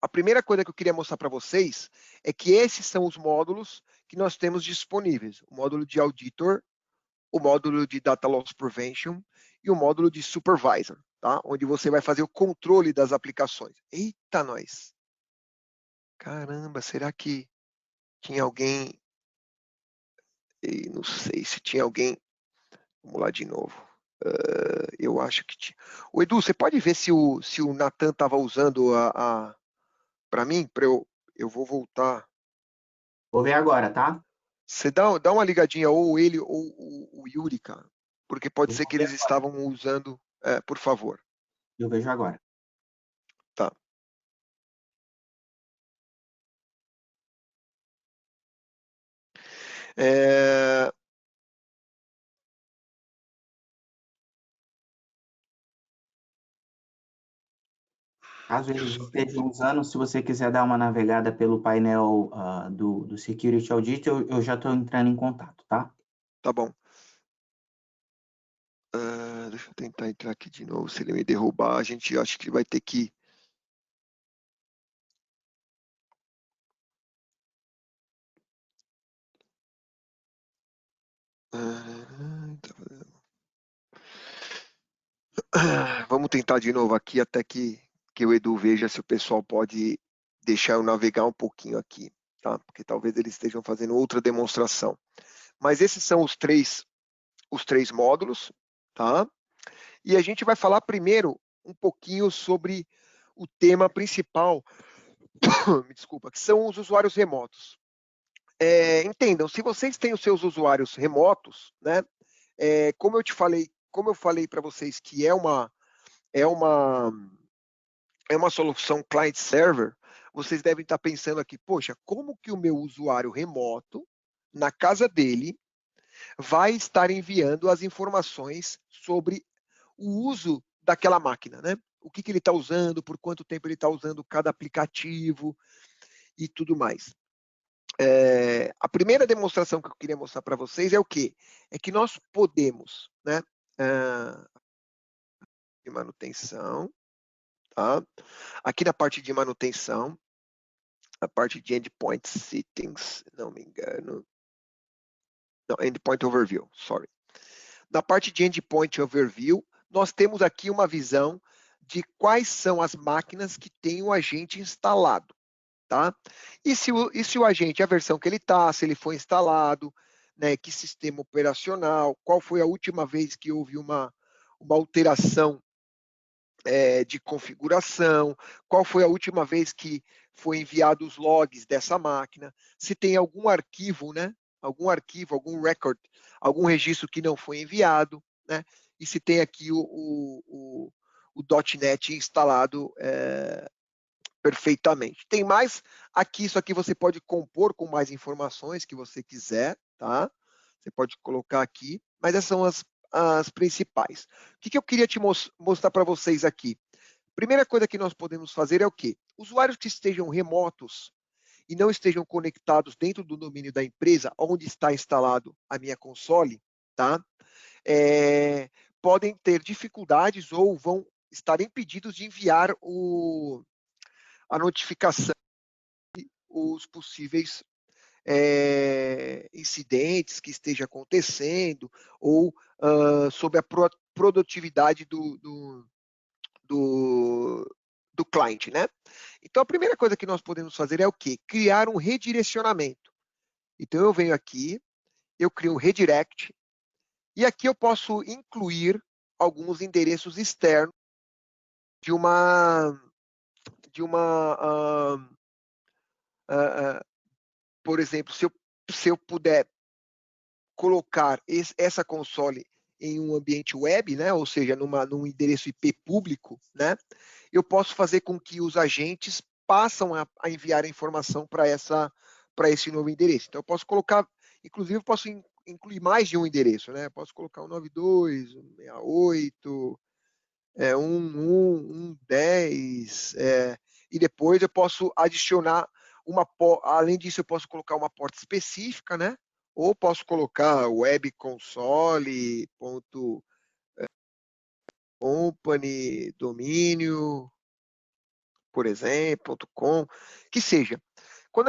a primeira coisa que eu queria mostrar para vocês é que esses são os módulos que nós temos disponíveis. O módulo de Auditor, o módulo de Data Loss Prevention e o módulo de Supervisor, tá? Onde você vai fazer o controle das aplicações. Eita, nós! Caramba, será que tinha alguém... não sei se tinha alguém... Vamos lá de novo. Eu acho que tinha... O Edu, você pode ver se o Nathan estava usando para mim? Eu vou voltar. Vou ver agora, tá? Você dá uma ligadinha, ou ele ou o Yuri, cara. Porque pode Eu ser vou que ver eles agora. estavam usando... por favor. Eu vejo agora. Tá. Caso eles estejam usando, se você quiser dar uma navegada pelo painel do Security Audit, eu já estou entrando em contato, tá? Tá bom. Deixa eu tentar entrar aqui de novo. Se ele me derrubar, a gente acha que vai ter que... Vamos tentar de novo aqui até que o Edu veja se o pessoal pode deixar eu navegar um pouquinho aqui, tá? Porque talvez eles estejam fazendo outra demonstração. Mas esses são os três módulos, tá? E a gente vai falar primeiro um pouquinho sobre o tema principal, me desculpa, que são os usuários remotos. Entendam, se vocês têm os seus usuários remotos, né? Como eu falei para vocês que é uma solução client-server, vocês devem estar pensando aqui, poxa, como que o meu usuário remoto, na casa dele, vai estar enviando as informações sobre o uso daquela máquina, né? O que ele está usando, por quanto tempo ele está usando cada aplicativo e tudo mais. A primeira demonstração que eu queria mostrar para vocês é o quê? É que nós podemos, né? De manutenção, tá? Aqui na parte de manutenção, a parte de Endpoint Settings, não me engano. Não, Endpoint Overview, sorry. Na parte de Endpoint Overview, nós temos aqui uma visão de quais são as máquinas que tem o agente instalado, tá? E se o agente, a versão que ele está, se ele foi instalado, né, que sistema operacional, qual foi a última vez que houve uma alteração de configuração, qual foi a última vez que foi enviado os logs dessa máquina, se tem algum arquivo, né? Algum arquivo, algum record, algum registro que não foi enviado, né? E se tem aqui o .NET instalado perfeitamente. Tem mais aqui, isso aqui você pode compor com mais informações que você quiser, tá? Você pode colocar aqui, mas essas são as principais. O que eu queria te mostrar para vocês aqui? Primeira coisa que nós podemos fazer é o quê? Usuários que estejam remotos e não estejam conectados dentro do domínio da empresa, onde está instalado a minha console, tá? Podem ter dificuldades ou vão estar impedidos de enviar a notificação, os possíveis incidentes que esteja acontecendo ou sobre a produtividade do cliente, né? Então, a primeira coisa que nós podemos fazer é o quê? Criar um redirecionamento. Então, eu venho aqui, eu crio um redirect, e aqui eu posso incluir alguns endereços externos de uma por exemplo, se eu puder colocar essa console em um ambiente web, né, ou seja, num endereço IP público, né, eu posso fazer com que os agentes passam a enviar a informação para esse novo endereço. Então, eu posso colocar, inclusive, eu posso incluir mais de um endereço, né? Eu posso colocar 192, 168, 110, e depois eu posso adicionar além disso, eu posso colocar uma porta específica, né? Ou posso colocar webconsole.company, domínio, por exemplo, .com, que seja. Quando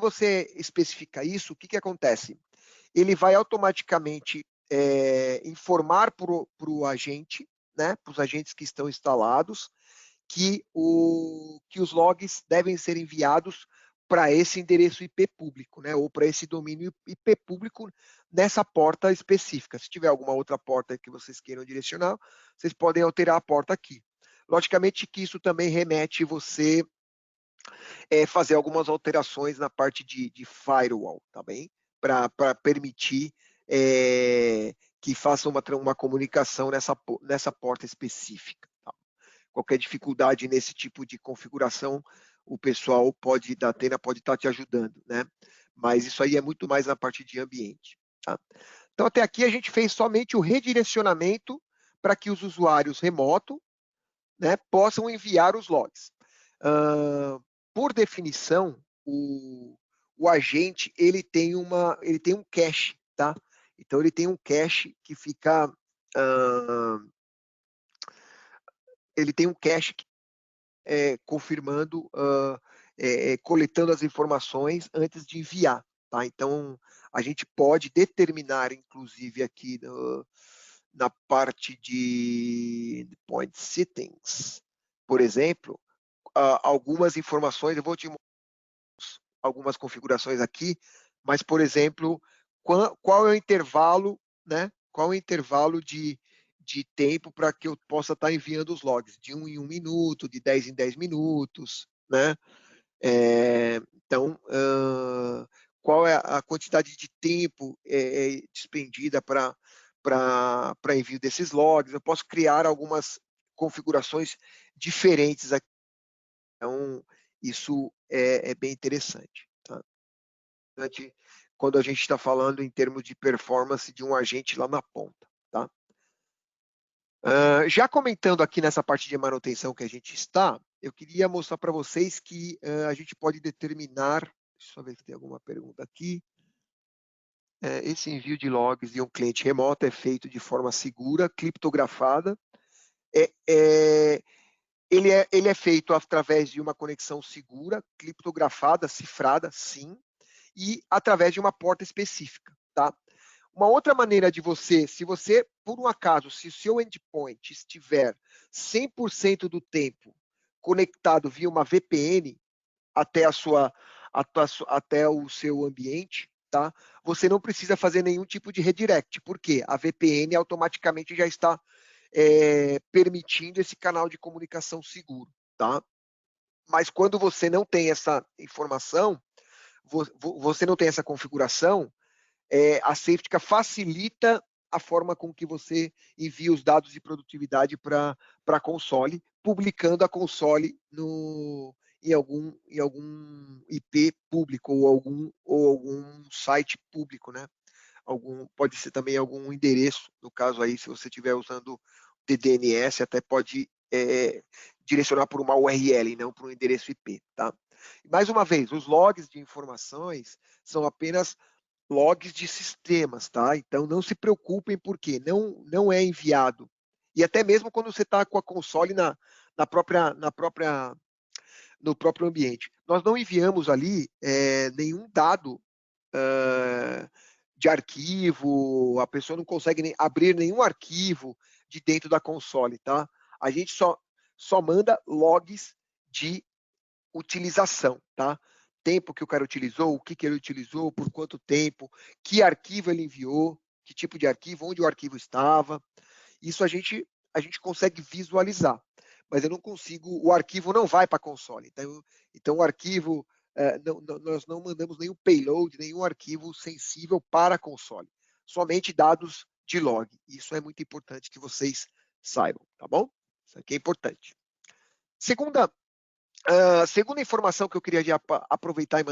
você especifica isso, o que acontece? Ele vai automaticamente informar para o agente, né, para os agentes que estão instalados, que os logs devem ser enviados para esse endereço IP público, né, ou para esse domínio IP público nessa porta específica. Se tiver alguma outra porta que vocês queiram direcionar, vocês podem alterar a porta aqui. Logicamente que isso também remete você fazer algumas alterações na parte de firewall, tá bem? Para permitir que faça uma comunicação nessa porta específica. Tá? Qualquer dificuldade nesse tipo de configuração, o pessoal da Athena pode estar te ajudando, né? Mas isso aí é muito mais na parte de ambiente. Tá? Então, até aqui a gente fez somente o redirecionamento para que os usuários remotos, né, possam enviar os logs. Por definição, o agente ele tem um cache, tá? Então ele tem um cache que fica confirmando, coletando as informações antes de enviar, tá? Então a gente pode determinar, inclusive aqui na parte de point settings, por exemplo, algumas informações, eu vou te mostrar algumas configurações aqui, mas, por exemplo, qual é o intervalo, né? Qual é o intervalo de tempo para que eu possa estar enviando os logs? De 1 em 1 minuto, de 10 em 10 minutos, né? Então, qual é a quantidade de tempo despendida para envio desses logs? Eu posso criar algumas configurações diferentes aqui. Então, isso é bem interessante. Tá? Quando a gente está falando em termos de performance de um agente lá na ponta. Tá? Já comentando aqui nessa parte de manutenção que a gente está, eu queria mostrar para vocês que a gente pode determinar, deixa eu ver se tem alguma pergunta aqui, esse envio de logs de um cliente remoto é feito de forma segura, criptografada, ele é feito através de uma conexão segura, criptografada, cifrada, sim, e através de uma porta específica, tá? Uma outra maneira de se você, por um acaso, se o seu endpoint estiver 100% do tempo conectado via uma VPN até o seu ambiente, tá? Você não precisa fazer nenhum tipo de redirect, porque a VPN automaticamente já está permitindo esse canal de comunicação seguro, tá? Mas quando você não tem essa informação, você não tem essa configuração, a Safetica facilita a forma com que você envia os dados de produtividade para a console, publicando a console em algum IP público ou algum site público, né? Pode ser também algum endereço, no caso aí, se você estiver usando DDNS, até pode direcionar por uma URL e não por um endereço IP, tá? Mais uma vez, os logs de informações são apenas logs de sistemas, tá? Então não se preocupem porque não é enviado. E até mesmo quando você está com a console no próprio ambiente. Nós não enviamos ali nenhum dado de arquivo, a pessoa não consegue nem abrir nenhum arquivo de dentro da console, tá? A gente só manda logs de utilização, tá? Tempo que o cara utilizou, o que ele utilizou, por quanto tempo, que arquivo ele enviou, que tipo de arquivo, onde o arquivo estava. Isso a gente consegue visualizar, mas eu não consigo, o arquivo não vai para a console. Então o arquivo, nós não mandamos nenhum payload, nenhum arquivo sensível para a console, somente dados de log. Isso é muito importante que vocês saibam, tá bom? Isso aqui é importante. Segunda informação que eu queria aproveitar e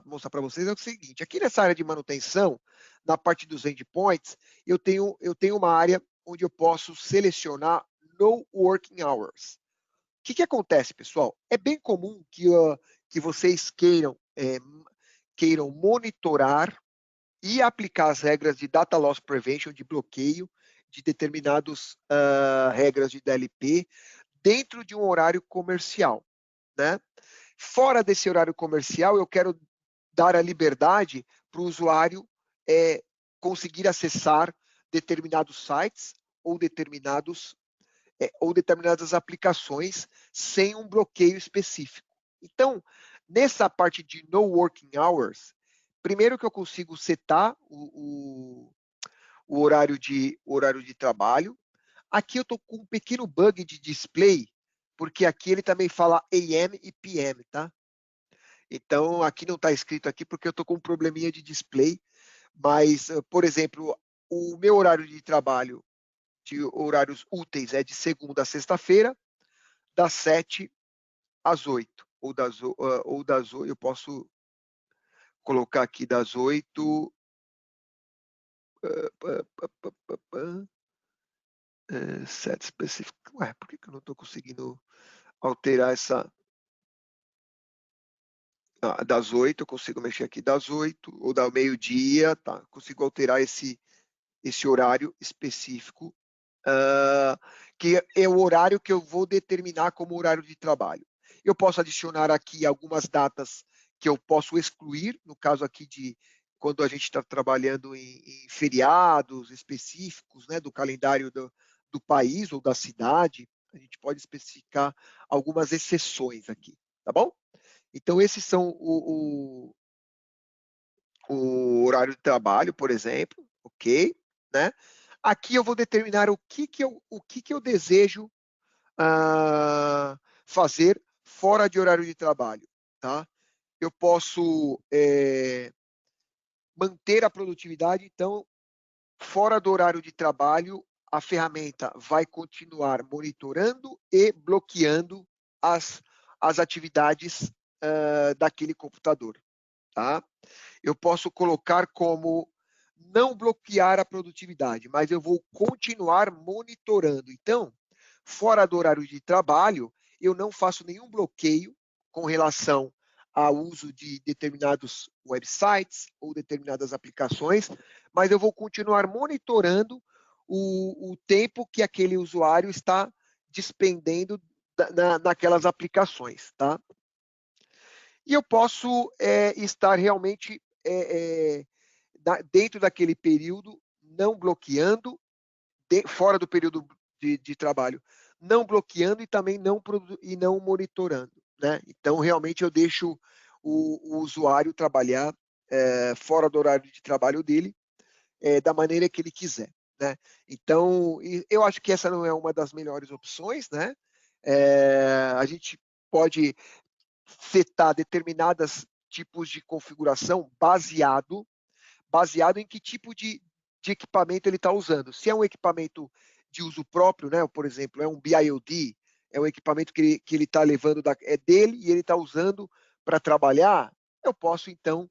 mostrar para vocês é o seguinte: aqui nessa área de manutenção, na parte dos endpoints, eu tenho uma área onde eu posso selecionar no working hours. O que acontece, pessoal? É bem comum que vocês queiram monitorar e aplicar as regras de Data Loss Prevention, de bloqueio de determinadas regras de DLP dentro de um horário comercial, né? Fora desse horário comercial, eu quero dar a liberdade para o usuário conseguir acessar determinados sites ou determinadas aplicações sem um bloqueio específico. Então, nessa parte de no working hours, primeiro que eu consigo setar o horário de trabalho. Aqui eu estou com um pequeno bug de display, porque aqui ele também fala AM e PM, tá? Então, aqui não está escrito aqui porque eu estou com um probleminha de display, mas, por exemplo, o meu horário de trabalho, de horários úteis, é de segunda a sexta-feira, das 7 às 8. Ou das 8, eu posso colocar aqui das 8... set specific. Ué, por que eu não estou conseguindo alterar essa... das 8, eu consigo mexer aqui das 8, ou da meio-dia, tá? Consigo alterar esse horário específico, que é o horário que eu vou determinar como horário de trabalho. Eu posso adicionar aqui algumas datas que eu posso excluir, no caso aqui de quando a gente está trabalhando em feriados específicos, né, do calendário do país ou da cidade, a gente pode especificar algumas exceções aqui, tá bom? Então, esses são o horário de trabalho, por exemplo, ok? Né? Aqui eu vou determinar o que eu desejo fazer fora de horário de trabalho, tá? Eu posso manter a produtividade, então, fora do horário de trabalho, a ferramenta vai continuar monitorando e bloqueando as atividades daquele computador, tá? Eu posso colocar como não bloquear a produtividade, mas eu vou continuar monitorando. Então, fora do horário de trabalho, eu não faço nenhum bloqueio com relação ao uso de determinados websites ou determinadas aplicações, mas eu vou continuar monitorando o tempo que aquele usuário está despendendo naquelas aplicações, tá? E eu posso estar realmente dentro daquele período, não bloqueando, fora do período de trabalho, não bloqueando e também não monitorando, né? Então, realmente, eu deixo o usuário trabalhar fora do horário de trabalho dele, da maneira que ele quiser, né? Então, eu acho que essa não é uma das melhores opções, né? A gente pode setar determinados tipos de configuração baseado em que tipo de equipamento ele está usando. Se é um equipamento de uso próprio, né? Por exemplo, é um BIOD, é um equipamento que ele está levando, é dele e ele está usando para trabalhar, eu posso, então,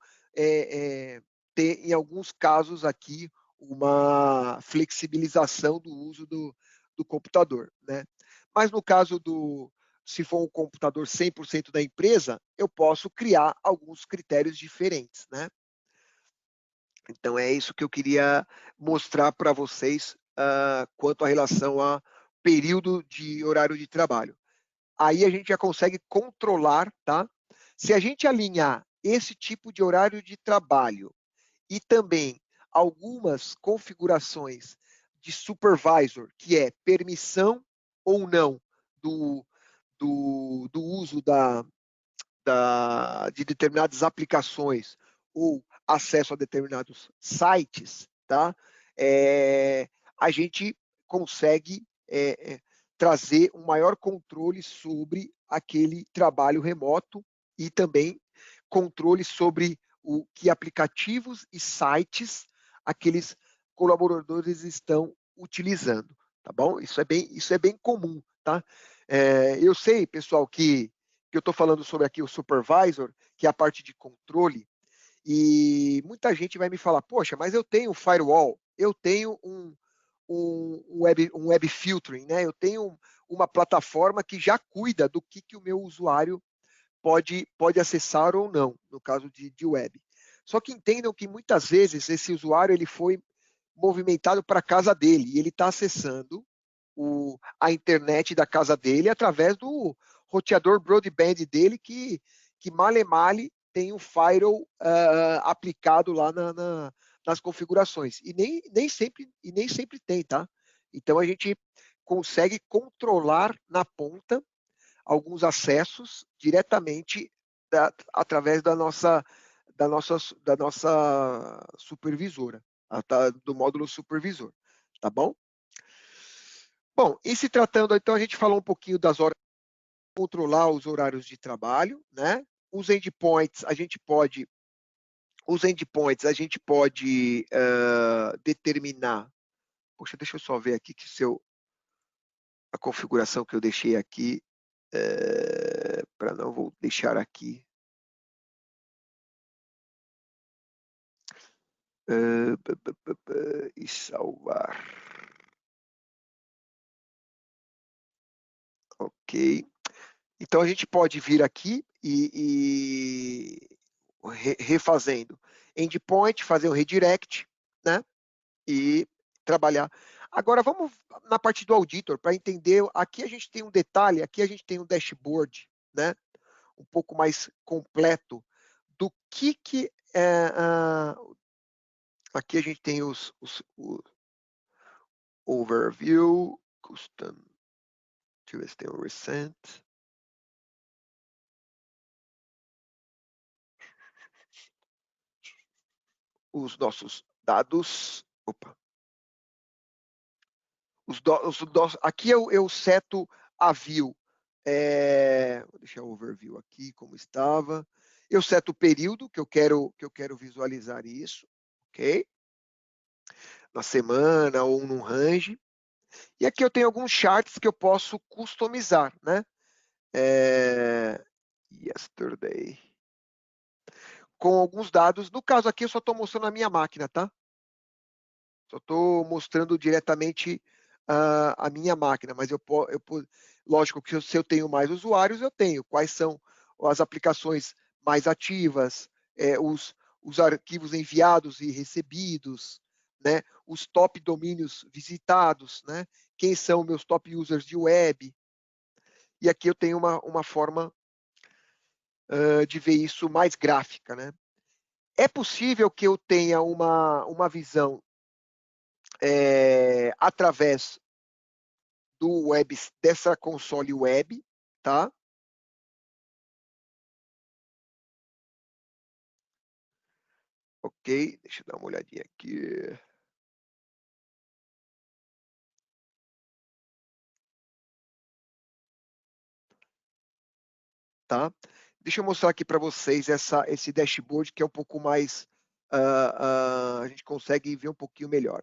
ter, em alguns casos aqui, uma flexibilização do uso do computador, né? Mas no caso se for um computador 100% da empresa, eu posso criar alguns critérios diferentes, né? Então, é isso que eu queria mostrar para vocês quanto à relação a período de horário de trabalho. Aí a gente já consegue controlar, tá? Se a gente alinhar esse tipo de horário de trabalho e também algumas configurações de supervisor, que é permissão ou não do uso de determinadas aplicações ou acesso a determinados sites, tá? A gente consegue trazer um maior controle sobre aquele trabalho remoto e também controle sobre o que aplicativos e sites aqueles colaboradores estão utilizando, tá bom? Isso é bem comum, tá? Eu sei, pessoal, que eu estou falando sobre aqui o supervisor, que é a parte de controle, e muita gente vai me falar, poxa, mas eu tenho firewall, eu tenho um web filtering, né? Eu tenho uma plataforma que já cuida do que o meu usuário pode acessar ou não, no caso de web. Só que entendam que muitas vezes esse usuário ele foi movimentado para a casa dele e ele está acessando a internet da casa dele através do roteador broadband dele, que male male tem um firewall aplicado lá nas configurações. E nem sempre tem, tá? Então a gente consegue controlar na ponta alguns acessos diretamente através da nossa supervisora, do módulo supervisor, tá bom? Bom, e se tratando, então a gente falou um pouquinho das horas, controlar os horários de trabalho, né? Os endpoints, a gente pode determinar. Poxa, deixa eu só ver aqui a configuração que eu deixei aqui, para não vou deixar aqui. E salvar. Ok. Então a gente pode vir aqui e refazendo endpoint, fazer o redirect, né? E trabalhar. Agora vamos na parte do auditor para entender. Aqui a gente tem um detalhe, aqui a gente tem um dashboard, né? Um pouco mais completo do que aqui a gente tem o overview, custom, deixa eu ver se tem o recent. Os nossos dados. Opa. Aqui eu seto a view. Vou deixar o overview aqui, como estava. Eu seto o período que eu quero visualizar isso, ok? Na semana ou num range. E aqui eu tenho alguns charts que eu posso customizar, né? Yesterday. Com alguns dados. No caso aqui, eu só estou mostrando a minha máquina, tá? Só estou mostrando diretamente a minha máquina, mas lógico que se eu tenho mais usuários, eu tenho. Quais são as aplicações mais ativas, os arquivos enviados e recebidos, né? Os top domínios visitados, né? Quem são meus top users de web. E aqui eu tenho uma forma de ver isso mais gráfica, né? É possível que eu tenha uma visão através do web, dessa console web, tá? Ok, deixa eu dar uma olhadinha aqui. tá? Deixa eu mostrar aqui para vocês esse dashboard que é um pouco mais, a gente consegue ver um pouquinho melhor.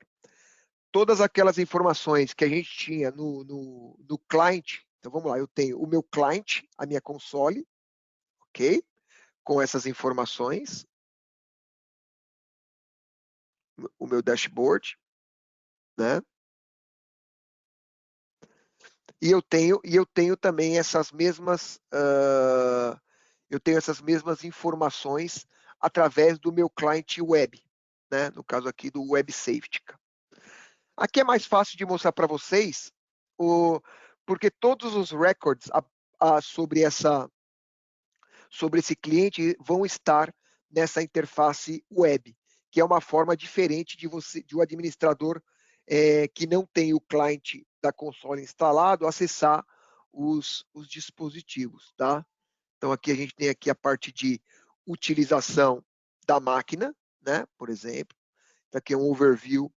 Todas aquelas informações que a gente tinha no client, então vamos lá, eu tenho o meu client, a minha console, ok? Com essas informações, o meu dashboard, né? E eu tenho também essas mesmas, informações através do meu cliente web, né? No caso aqui do Web Safety. Aqui é mais fácil de mostrar para vocês, porque todos os records sobre esse cliente vão estar nessa interface web, que é uma forma diferente de o administrador que não tem o cliente da console instalado acessar os dispositivos, tá? Então aqui a gente tem aqui a parte de utilização da máquina, né? Por exemplo, então, aqui é um overview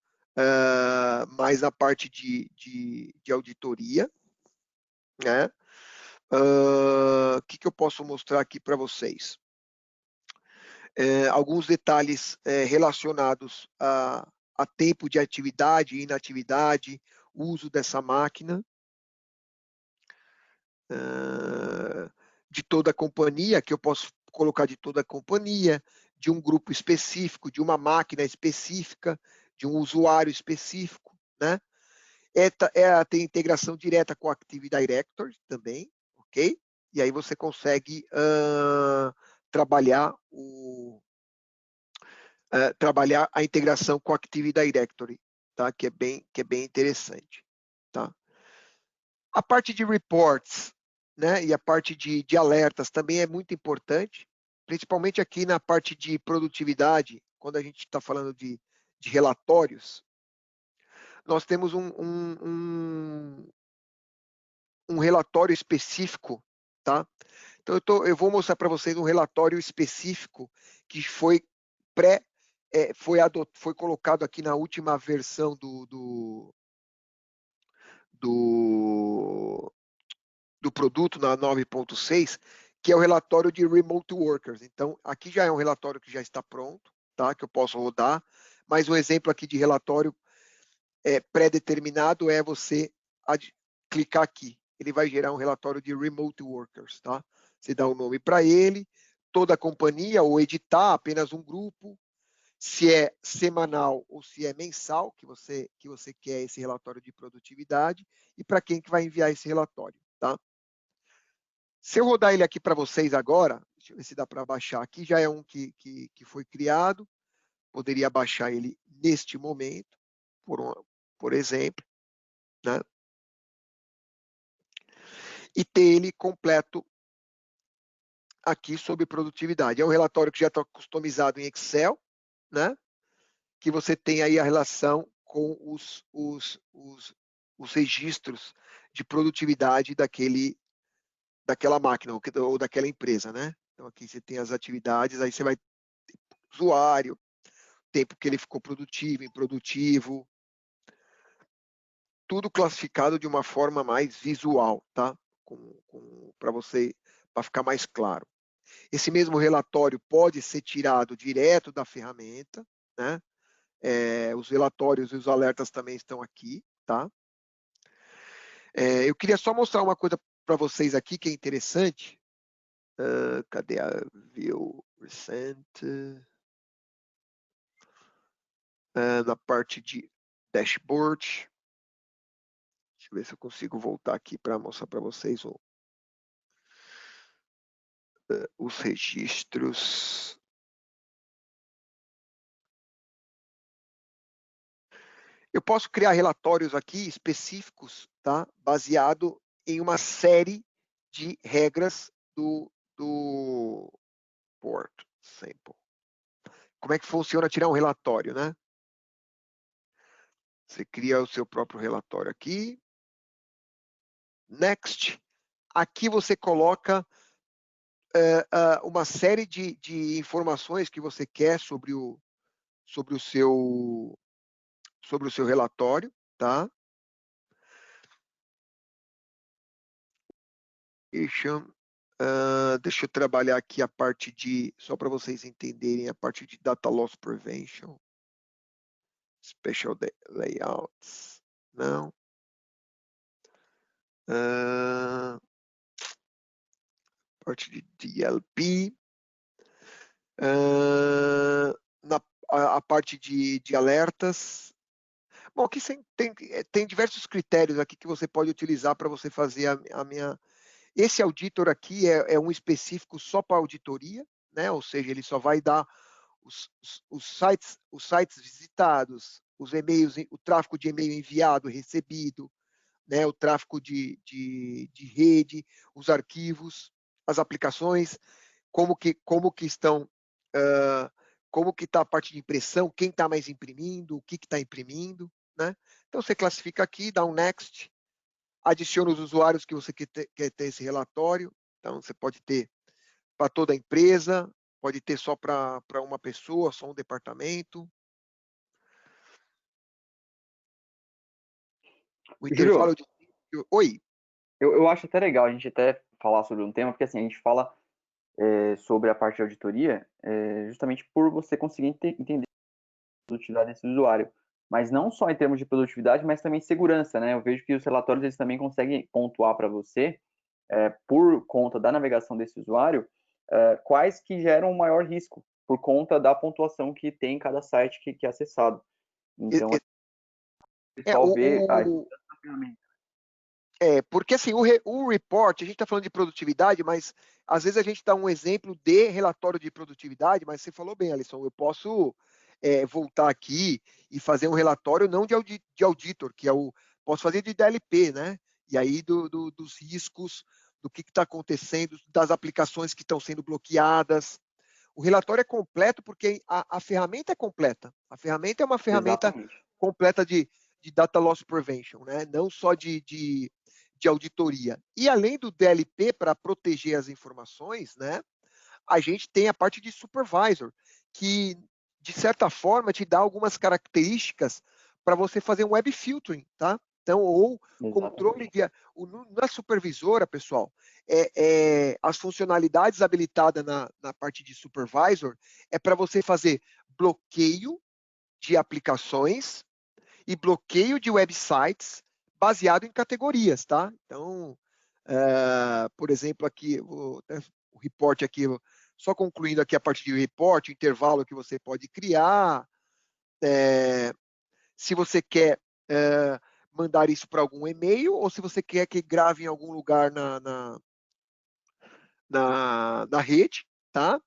mais na parte de auditoria, né? O que eu posso mostrar aqui para vocês? Alguns detalhes relacionados a tempo de atividade, inatividade, uso dessa máquina, de toda a companhia, que eu posso colocar de toda a companhia, de um grupo específico, de uma máquina específica, de um usuário específico, né? Tem integração direta com a Active Directory também, ok? E aí você consegue trabalhar a integração com a Active Directory, tá? Que é bem interessante, tá? A parte de reports, né? E a parte de alertas também é muito importante, principalmente aqui na parte de produtividade, quando a gente está falando de relatórios. Nós temos um relatório específico, tá? Então eu vou mostrar para vocês um relatório específico que foi foi colocado aqui na última versão do produto, na 9.6, que é o relatório de Remote Workers. Então, aqui já é um relatório que já está pronto, tá? Que eu posso rodar. Mas um exemplo aqui de relatório pré-determinado é você clicar aqui. Ele vai gerar um relatório de Remote Workers, tá? Você dá um nome para ele, toda a companhia, ou editar apenas um grupo, se é semanal ou se é mensal que você quer esse relatório de produtividade e para quem que vai enviar esse relatório, tá? Se eu rodar ele aqui para vocês agora, deixa eu ver se dá para baixar aqui, já é um que foi criado, poderia baixar ele neste momento, por exemplo, né? E ter ele completo aqui sobre produtividade. É um relatório que já está customizado em Excel, né? Que você tem aí a relação com os registros de produtividade daquela máquina ou daquela empresa, né? Então aqui você tem as atividades, aí você vai ter usuário, tempo que ele ficou produtivo, improdutivo, tudo classificado de uma forma mais visual, tá? Para ficar mais claro. Esse mesmo relatório pode ser tirado direto da ferramenta, né? Os relatórios e os alertas também estão aqui, tá? Eu queria só mostrar uma coisa para vocês aqui que é interessante. Cadê a View Recent? Na parte de dashboard. Deixa eu ver se eu consigo voltar aqui para mostrar para vocês os registros. Eu posso criar relatórios aqui específicos, tá? Baseado em uma série de regras do Port Sample. Como é que funciona tirar um relatório, né? Você cria o seu próprio relatório aqui. Next. Aqui você coloca uma série de informações que você quer sobre o seu relatório, tá? Deixa eu trabalhar aqui a parte de, só para vocês entenderem, a parte de Data Loss Prevention. Special Layouts. Não. Parte de DLP. A parte de alertas. Bom, aqui tem diversos critérios aqui que você pode utilizar para você fazer a minha... Esse auditor aqui é um específico só para auditoria, né? Ou seja, ele só vai dar os sites visitados, os e-mails, o tráfego de e-mail enviado, recebido, né? O tráfego de rede, os arquivos, as aplicações, como que estão, como que está a parte de impressão, quem está mais imprimindo, o que está imprimindo, né? Então você classifica aqui, dá um next, adiciona os usuários que você quer ter esse relatório. Então você pode ter para toda a empresa, pode ter só para uma pessoa, só um departamento. O intervalo de... Oi. Eu acho até legal a gente até falar sobre um tema, porque assim, a gente fala sobre a parte de auditoria justamente por você conseguir entender a produtividade desse usuário. Mas não só em termos de produtividade, mas também segurança, né? Eu vejo que os relatórios eles também conseguem pontuar para você, por conta da navegação desse usuário, quais que geram o maior risco, por conta da pontuação que tem em cada site que é acessado. Então, o pessoal vê a ferramenta. Porque assim, o report, a gente está falando de produtividade, mas às vezes a gente dá um exemplo de relatório de produtividade, mas você falou bem, Alisson, eu posso voltar aqui e fazer um relatório não de auditor, que posso fazer de DLP, né? E aí dos riscos, do que está acontecendo, das aplicações que estão sendo bloqueadas. O relatório é completo porque a ferramenta é completa. A ferramenta é uma ferramenta Exatamente. completa de Data Loss Prevention, né? Não só de auditoria. E além do DLP para proteger as informações, né? A gente tem a parte de supervisor, que de certa forma te dá algumas características para você fazer um web filtering, tá? Então, ou controle via... Na supervisora, pessoal, as funcionalidades habilitadas na parte de supervisor é para você fazer bloqueio de aplicações e bloqueio de websites baseado em categorias, tá? Então, por exemplo, aqui, o report aqui, só concluindo aqui a parte de report, o intervalo que você pode criar, se você quer mandar isso para algum e-mail ou se você quer que grave em algum lugar na rede, tá?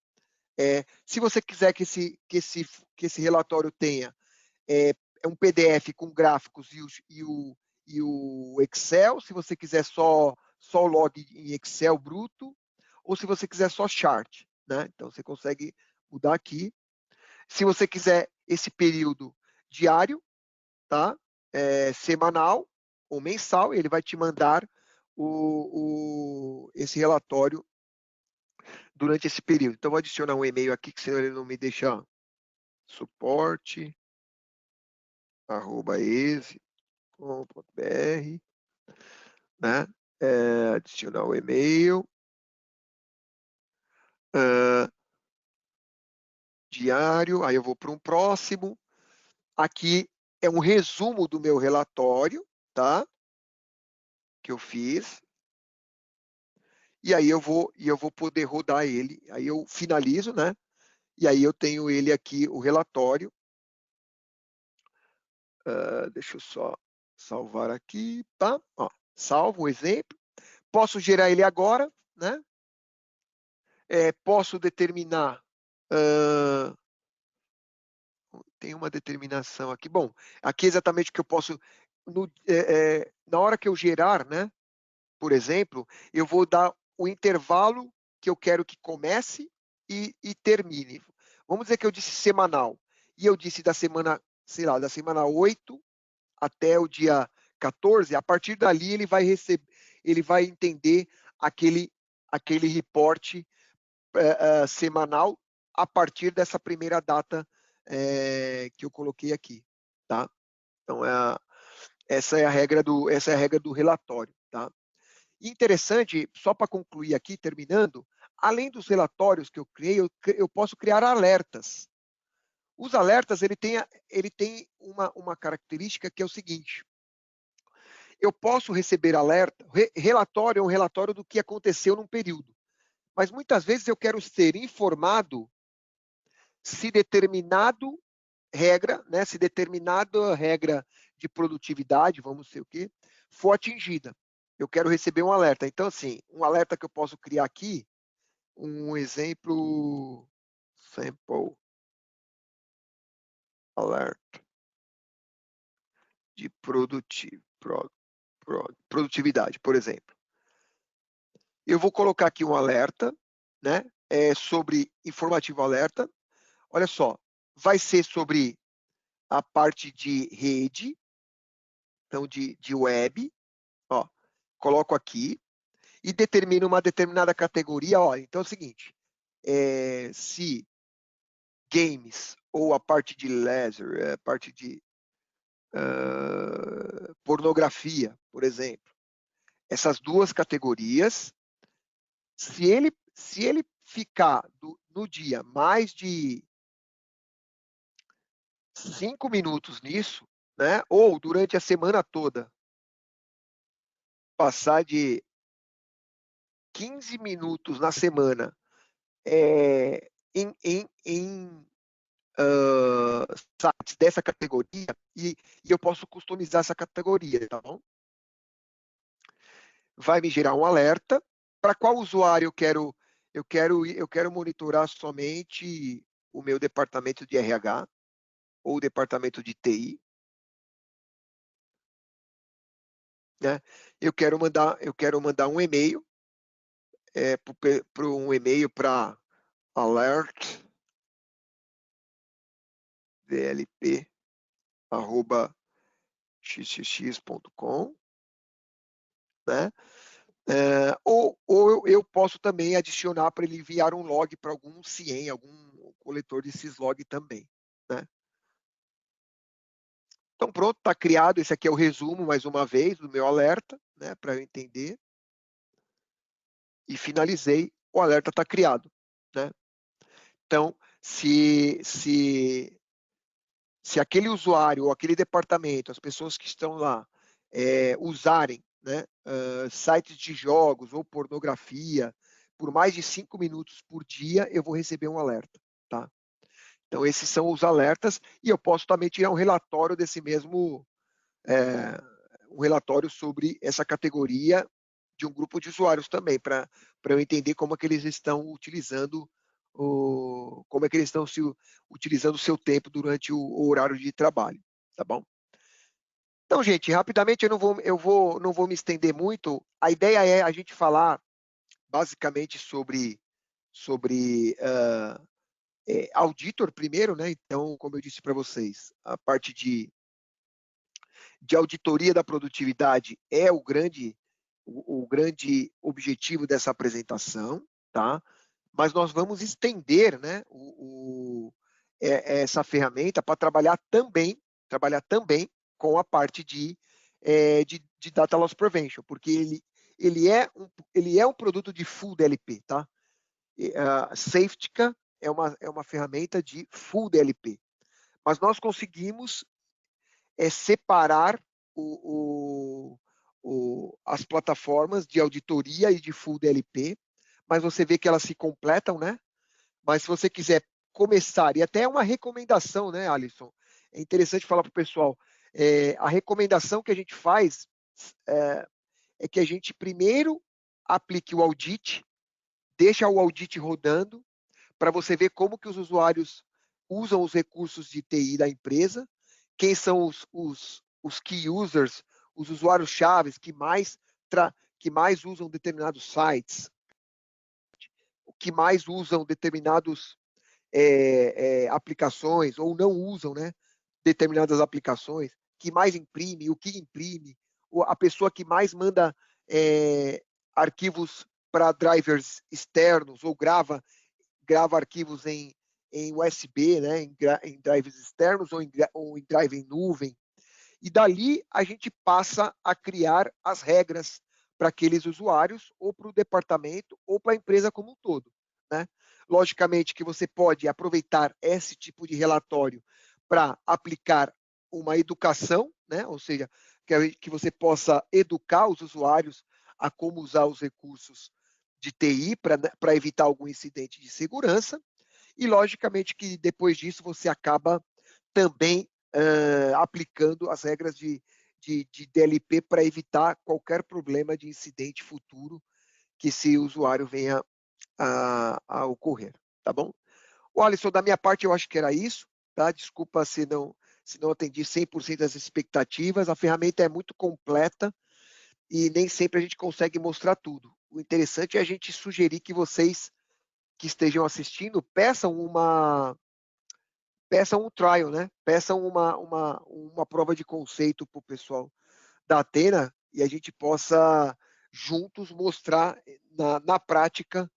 Se você quiser que esse relatório tenha um PDF com gráficos e o Excel, se você quiser só o log em Excel bruto, ou se você quiser só chart, né? Então você consegue mudar aqui. Se você quiser esse período diário, tá? Semanal ou mensal, ele vai te mandar esse relatório durante esse período. Então, vou adicionar um e-mail aqui, que senão ele não me deixa suporte@ese.com.br, né? Adicionar o e-mail. Diário, aí eu vou para um próximo. Aqui é um resumo do meu relatório, tá? Que eu fiz. E aí eu vou poder rodar ele. Aí eu finalizo, né? E aí eu tenho ele aqui, o relatório. Deixa eu só salvar aqui, tá? Ó, salvo o exemplo. Posso gerar ele agora, né? Posso determinar... tem uma determinação aqui. Bom, aqui é exatamente o que eu posso... na hora que eu gerar, né? Por exemplo, eu vou dar o intervalo que eu quero que comece e termine. Vamos dizer que eu disse semanal. E eu disse da semana, sei lá, da semana 8 até o dia 14, a partir dali ele vai receber, ele vai entender aquele reporte semanal a partir dessa primeira data que eu coloquei aqui, tá? Então essa é a regra do relatório, tá? E interessante, só para concluir aqui, terminando, além dos relatórios que eu criei, eu posso criar alertas. Os alertas, ele tem uma característica que é o seguinte: eu posso receber alerta, relatório é um relatório do que aconteceu num período, mas muitas vezes eu quero ser informado se determinada regra de produtividade, vamos ser o quê, for atingida. Eu quero receber um alerta. Então, assim, um alerta que eu posso criar aqui, um exemplo, sample alert de produtividade, por exemplo. Eu vou colocar aqui um alerta, né, sobre informativo alerta. Olha só, vai ser sobre a parte de rede, então de web, ó, coloco aqui e determino uma determinada categoria. Ó, então é o seguinte, se games ou a parte de laser, a parte de pornografia, por exemplo, essas duas categorias, se ele ficar no dia mais de 5 minutos nisso, né, ou durante a semana toda, passar de 15 minutos na semana em sites dessa categoria, e eu posso customizar essa categoria, tá bom? Vai me gerar um alerta. Para qual usuário eu quero monitorar somente o meu departamento de RH ou o departamento de TI, né? Eu quero mandar um e-mail, para alert dlp@xxx.com, né? Ou eu posso também adicionar para ele enviar um log para algum CIEM, algum coletor desses log também, né? Então pronto, está criado. Esse aqui é o resumo, mais uma vez, do meu alerta, né, para eu entender. E finalizei, o alerta está criado, né? Então, se aquele usuário ou aquele departamento, as pessoas que estão lá, usarem, né, sites de jogos ou pornografia por mais de 5 minutos por dia, eu vou receber um alerta, tá? Então, esses são os alertas, e eu posso também tirar um relatório desse mesmo, um relatório sobre essa categoria de um grupo de usuários também, para eu entender como é que eles estão utilizando como é que eles estão utilizando o seu tempo durante o horário de trabalho, tá bom? Então, gente, rapidamente, eu não vou me estender muito. A ideia é a gente falar basicamente sobre auditor primeiro, né? Então, como eu disse para vocês, a parte de auditoria da produtividade é o grande objetivo dessa apresentação, tá? Mas nós vamos estender, né, essa ferramenta para trabalhar também com a parte de Data Loss Prevention, porque ele é um produto de Full DLP, tá? Safetica é uma ferramenta de Full DLP, mas nós conseguimos separar as plataformas de auditoria e de Full DLP, mas você vê que elas se completam, né? Mas se você quiser começar, e até é uma recomendação, né, Alisson? É interessante falar para o pessoal, a recomendação que a gente faz é que a gente primeiro aplique o audit, deixa o audit rodando, para você ver como que os usuários usam os recursos de TI da empresa, quem são os key users, os usuários chaves que mais usam determinados sites, que mais usam determinados aplicações, ou não usam, né, determinadas aplicações, que mais imprime, o que imprime, a pessoa que mais manda arquivos para drivers externos, ou grava arquivos em USB, né, em drives externos, ou em drive em nuvem. E dali a gente passa a criar as regras para aqueles usuários, ou para o departamento, ou para a empresa como um todo, né? Logicamente que você pode aproveitar esse tipo de relatório para aplicar uma educação, né? Ou seja, que você possa educar os usuários a como usar os recursos de TI para evitar algum incidente de segurança. E, logicamente, que depois disso você acaba também aplicando as regras de DLP para evitar qualquer problema de incidente futuro que esse usuário venha a ocorrer, tá bom? O Alisson, da minha parte, eu acho que era isso, tá? Desculpa se não atendi 100% das expectativas. A ferramenta é muito completa e nem sempre a gente consegue mostrar tudo. O interessante é a gente sugerir que vocês que estejam assistindo peçam um trial, né? Peçam uma prova de conceito para o pessoal da Athena e a gente possa juntos mostrar na prática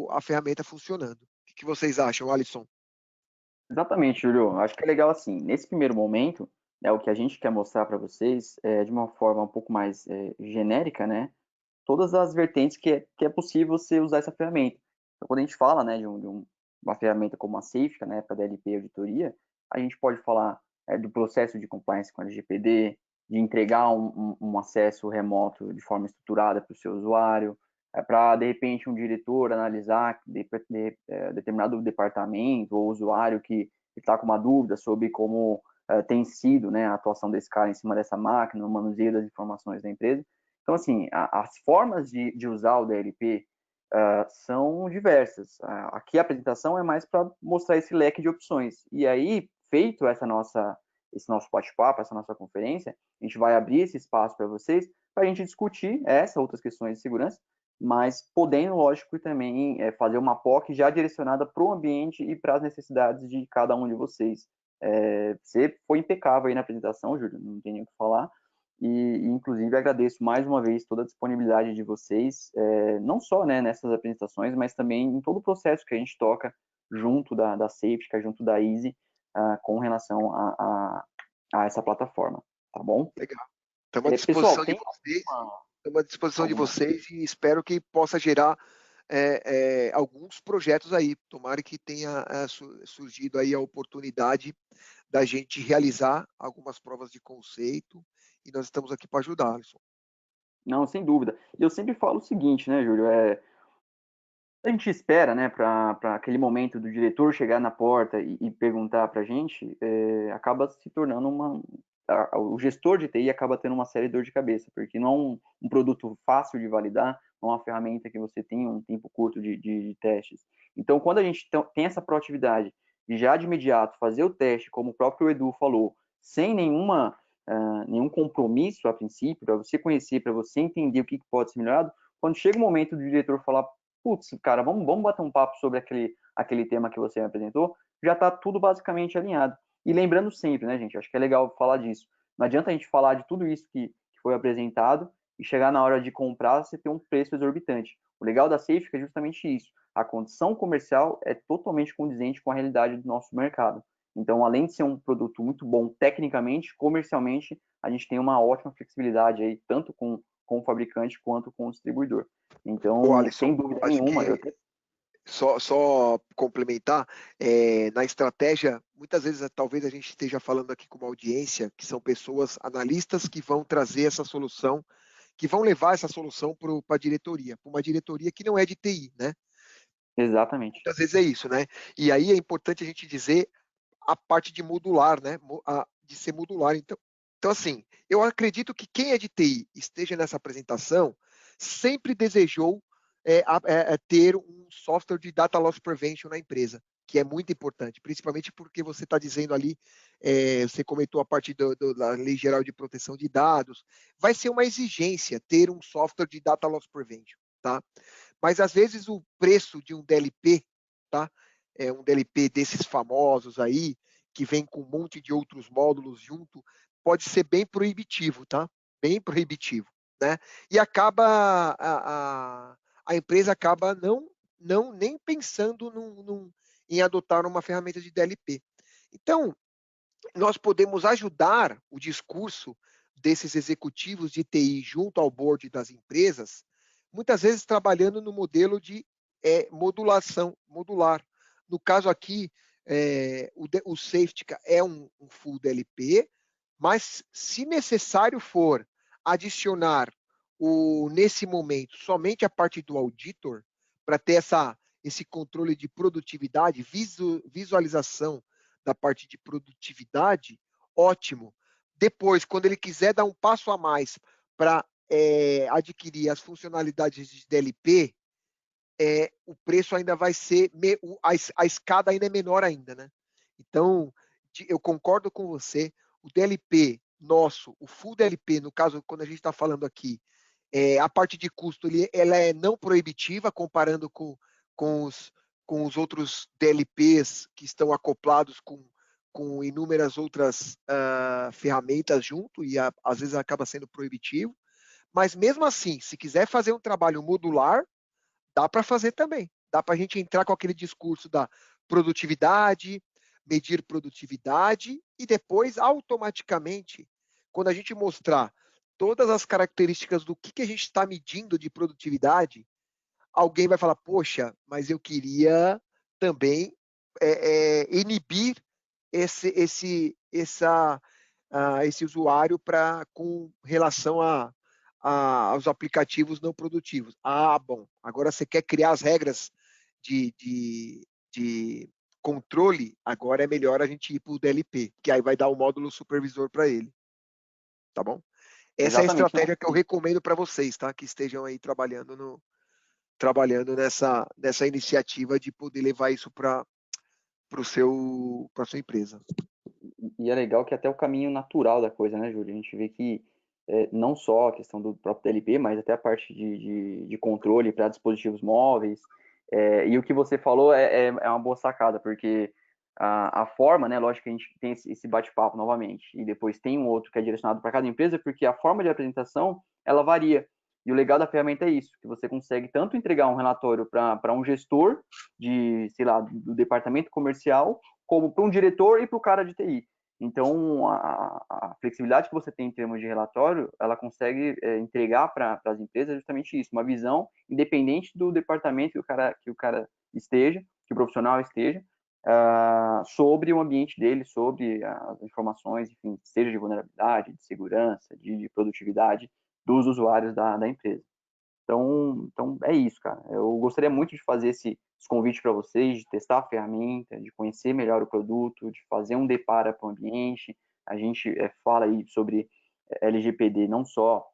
a ferramenta funcionando. O que vocês acham, Alisson? Exatamente, Júlio. Acho que é legal assim, nesse primeiro momento, né, o que a gente quer mostrar para vocês é de uma forma um pouco mais genérica, né? Todas as vertentes que é possível você usar essa ferramenta. Então, quando a gente fala, né, de uma ferramenta como a Safetica, né, para DLP e auditoria, a gente pode falar do processo de compliance com a LGPD, de entregar um acesso remoto de forma estruturada para o seu usuário, para, de repente, um diretor analisar determinado departamento ou usuário que está com uma dúvida sobre como tem sido, né, a atuação desse cara em cima dessa máquina, no manuseio das informações da empresa. Então, assim, as formas de usar o DLP são diversas. Aqui a apresentação é mais para mostrar esse leque de opções. E aí, feito esse nosso bate-papo, essa nossa conferência, a gente vai abrir esse espaço para vocês, para a gente discutir outras questões de segurança, mas podendo, lógico, também fazer uma POC já direcionada para o ambiente e para as necessidades de cada um de vocês. Você foi impecável aí na apresentação, Júlio, não tem nem o que falar. E inclusive agradeço mais uma vez toda a disponibilidade de vocês, não só, né, nessas apresentações, mas também em todo o processo que a gente toca junto da Safetica, junto da Easy, com relação a essa plataforma, tá bom? Legal. Estamos à Pessoal, disposição de tem vocês. alguma... Estamos à disposição de vocês e espero que possa gerar alguns projetos aí. Tomara que tenha surgido aí a oportunidade da gente realizar algumas provas de conceito e nós estamos aqui para ajudar, Alisson. Não, sem dúvida. Eu sempre falo o seguinte, né, Júlio? A gente espera, né, para aquele momento do diretor chegar na porta e perguntar para a gente, acaba se tornando o gestor de TI acaba tendo uma série de dor de cabeça, porque não é um produto fácil de validar, não é uma ferramenta que você tem um tempo curto de testes. Então, quando a gente tem essa proatividade de já de imediato fazer o teste, como o próprio Edu falou, sem nenhum compromisso a princípio, para você conhecer, para você entender o que pode ser melhorado, quando chega o momento do diretor falar, putz, cara, vamos bater um papo sobre aquele tema que você me apresentou, já está tudo basicamente alinhado. E lembrando sempre, né, gente, acho que é legal falar disso. Não adianta a gente falar de tudo isso que foi apresentado e chegar na hora de comprar você ter um preço exorbitante. O legal da Safetica é justamente isso. A condição comercial é totalmente condizente com a realidade do nosso mercado. Então, além de ser um produto muito bom tecnicamente, comercialmente, a gente tem uma ótima flexibilidade aí, tanto com o fabricante quanto com o distribuidor. Então, Alisson, sem dúvida acho nenhuma, que só complementar, na estratégia, muitas vezes talvez a gente esteja falando aqui com uma audiência que são pessoas analistas que vão trazer essa solução, que vão levar essa solução para a diretoria, para uma diretoria que não é de TI, né? Exatamente. Muitas vezes é isso, né? E aí é importante a gente dizer a parte de modular, né? De ser modular. Então, assim, eu acredito que quem é de TI esteja nessa apresentação sempre desejou ter um software de data loss prevention na empresa, que é muito importante, principalmente porque você está dizendo ali, você comentou a parte da Lei Geral de Proteção de Dados, vai ser uma exigência ter um software de data loss prevention, tá? Mas às vezes o preço de um DLP, tá? Um DLP desses famosos aí, que vem com um monte de outros módulos junto, pode ser bem proibitivo, tá? Bem proibitivo, né? E acaba a empresa acaba não nem pensando em adotar uma ferramenta de DLP. Então, nós podemos ajudar o discurso desses executivos de TI junto ao board das empresas, muitas vezes trabalhando no modelo de modular. No caso aqui, o Safetica é um full DLP, mas se necessário for adicionar nesse momento somente a parte do auditor, para ter esse controle de produtividade, visualização da parte de produtividade, ótimo. Depois, quando ele quiser dar um passo a mais para adquirir as funcionalidades de DLP, o preço ainda vai ser, a escada ainda é menor ainda, né? Então, eu concordo com você, o DLP nosso, o full DLP, no caso, quando a gente está falando aqui, a parte de custo, ela é não proibitiva, comparando com os outros DLPs que estão acoplados com inúmeras outras ferramentas junto, e às vezes acaba sendo proibitivo. Mas mesmo assim, se quiser fazer um trabalho modular, dá para fazer também. Dá para a gente entrar com aquele discurso da produtividade, medir produtividade, e depois, automaticamente, quando a gente mostrar todas as características do que a gente está medindo de produtividade, alguém vai falar, poxa, mas eu queria também inibir esse usuário com relação aos aplicativos não produtivos. Bom, agora você quer criar as regras de controle, agora é melhor a gente ir para o DLP, que aí vai dar o módulo supervisor para ele. Tá bom? Essa é a estratégia que eu recomendo para vocês, tá? Que estejam aí trabalhando nessa iniciativa de poder levar isso para a sua empresa. E é legal que até o caminho natural da coisa, né, Júlio? A gente vê que não só a questão do próprio DLP, mas até a parte de controle para dispositivos móveis. E o que você falou é uma boa sacada, porque a forma, né, lógico que a gente tem esse bate-papo novamente, e depois tem um outro que é direcionado para cada empresa, porque a forma de apresentação, ela varia. E o legal da ferramenta é isso, que você consegue tanto entregar um relatório para um gestor sei lá, do departamento comercial, como para um diretor e para o cara de TI. Então, a flexibilidade que você tem em termos de relatório, ela consegue entregar para as empresas justamente isso, uma visão independente do departamento que o cara esteja, que o profissional esteja, sobre o ambiente dele, sobre as informações, enfim, seja de vulnerabilidade, de segurança, de produtividade dos usuários da empresa. Então, é isso, cara. Eu gostaria muito de fazer esse convite para vocês, de testar a ferramenta, de conhecer melhor o produto, de fazer um depara para o ambiente. A gente fala aí sobre LGPD, não só,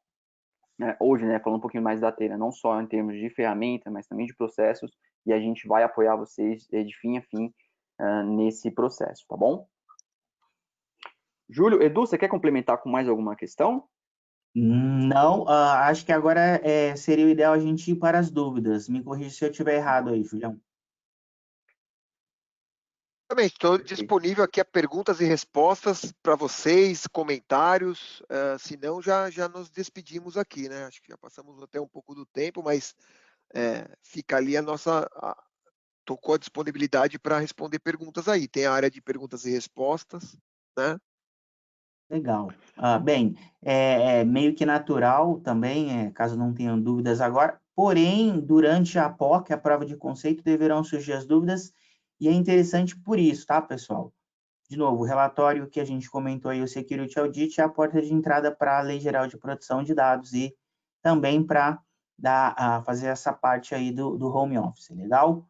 hoje, né, falando um pouquinho mais da Atena, não só em termos de ferramenta, mas também de processos, e a gente vai apoiar vocês de fim a fim nesse processo, tá bom? Júlio, Edu, você quer complementar com mais alguma questão? Não, acho que agora seria o ideal a gente ir para as dúvidas. Me corrija se eu estiver errado aí, Julião. Também estou disponível aqui a perguntas e respostas para vocês, comentários. Se não, já nos despedimos aqui, né? Acho que já passamos até um pouco do tempo, mas fica ali estou com a disponibilidade para responder perguntas aí. Tem a área de perguntas e respostas, né? Legal. Bem, é meio que natural também, caso não tenham dúvidas agora, porém, durante a POC, a prova de conceito, deverão surgir as dúvidas, e é interessante por isso, tá, pessoal? De novo, o relatório que a gente comentou aí, o Security Audit, é a porta de entrada para a Lei Geral de Proteção de Dados e também para fazer essa parte aí do home office, legal?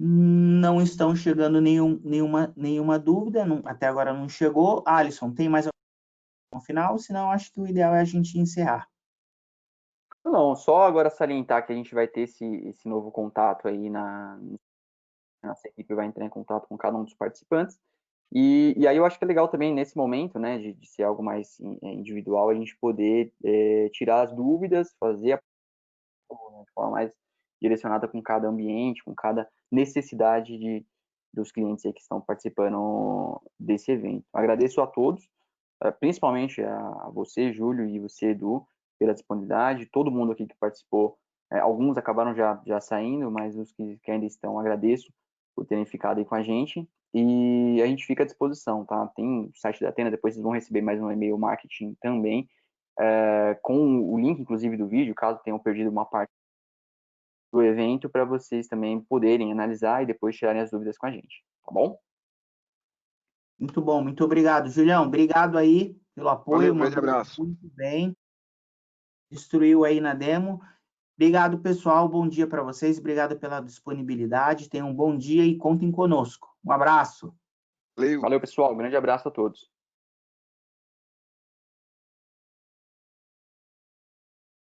Não estão chegando nenhuma dúvida, até agora não chegou. Alisson, tem mais algum final? Senão, acho que o ideal é a gente encerrar. Não, só agora salientar que a gente vai ter esse novo contato aí nossa equipe vai entrar em contato com cada um dos participantes. E aí eu acho que é legal também, nesse momento, né, de ser algo mais individual, a gente poder tirar as dúvidas, fazer de forma mais direcionada com cada ambiente, com cada necessidade dos clientes aí que estão participando desse evento. Agradeço a todos, principalmente a você, Júlio, e você, Edu, pela disponibilidade, todo mundo aqui que participou. Alguns acabaram já saindo, mas os que ainda estão, agradeço por terem ficado aí com a gente. E a gente fica à disposição, tá? Tem o site da Athena, depois vocês vão receber mais um e-mail marketing também, com o link, inclusive, do vídeo, caso tenham perdido uma parte do evento, para vocês também poderem analisar e depois tirarem as dúvidas com a gente, tá bom? Muito bom, muito obrigado. Julião, obrigado aí pelo apoio. Valeu, grande abraço. Muito bem. Destruiu aí na demo. Obrigado, pessoal. Bom dia para vocês. Obrigado pela disponibilidade. Tenham um bom dia e contem conosco. Um abraço. Valeu. Valeu, pessoal. Um grande abraço a todos.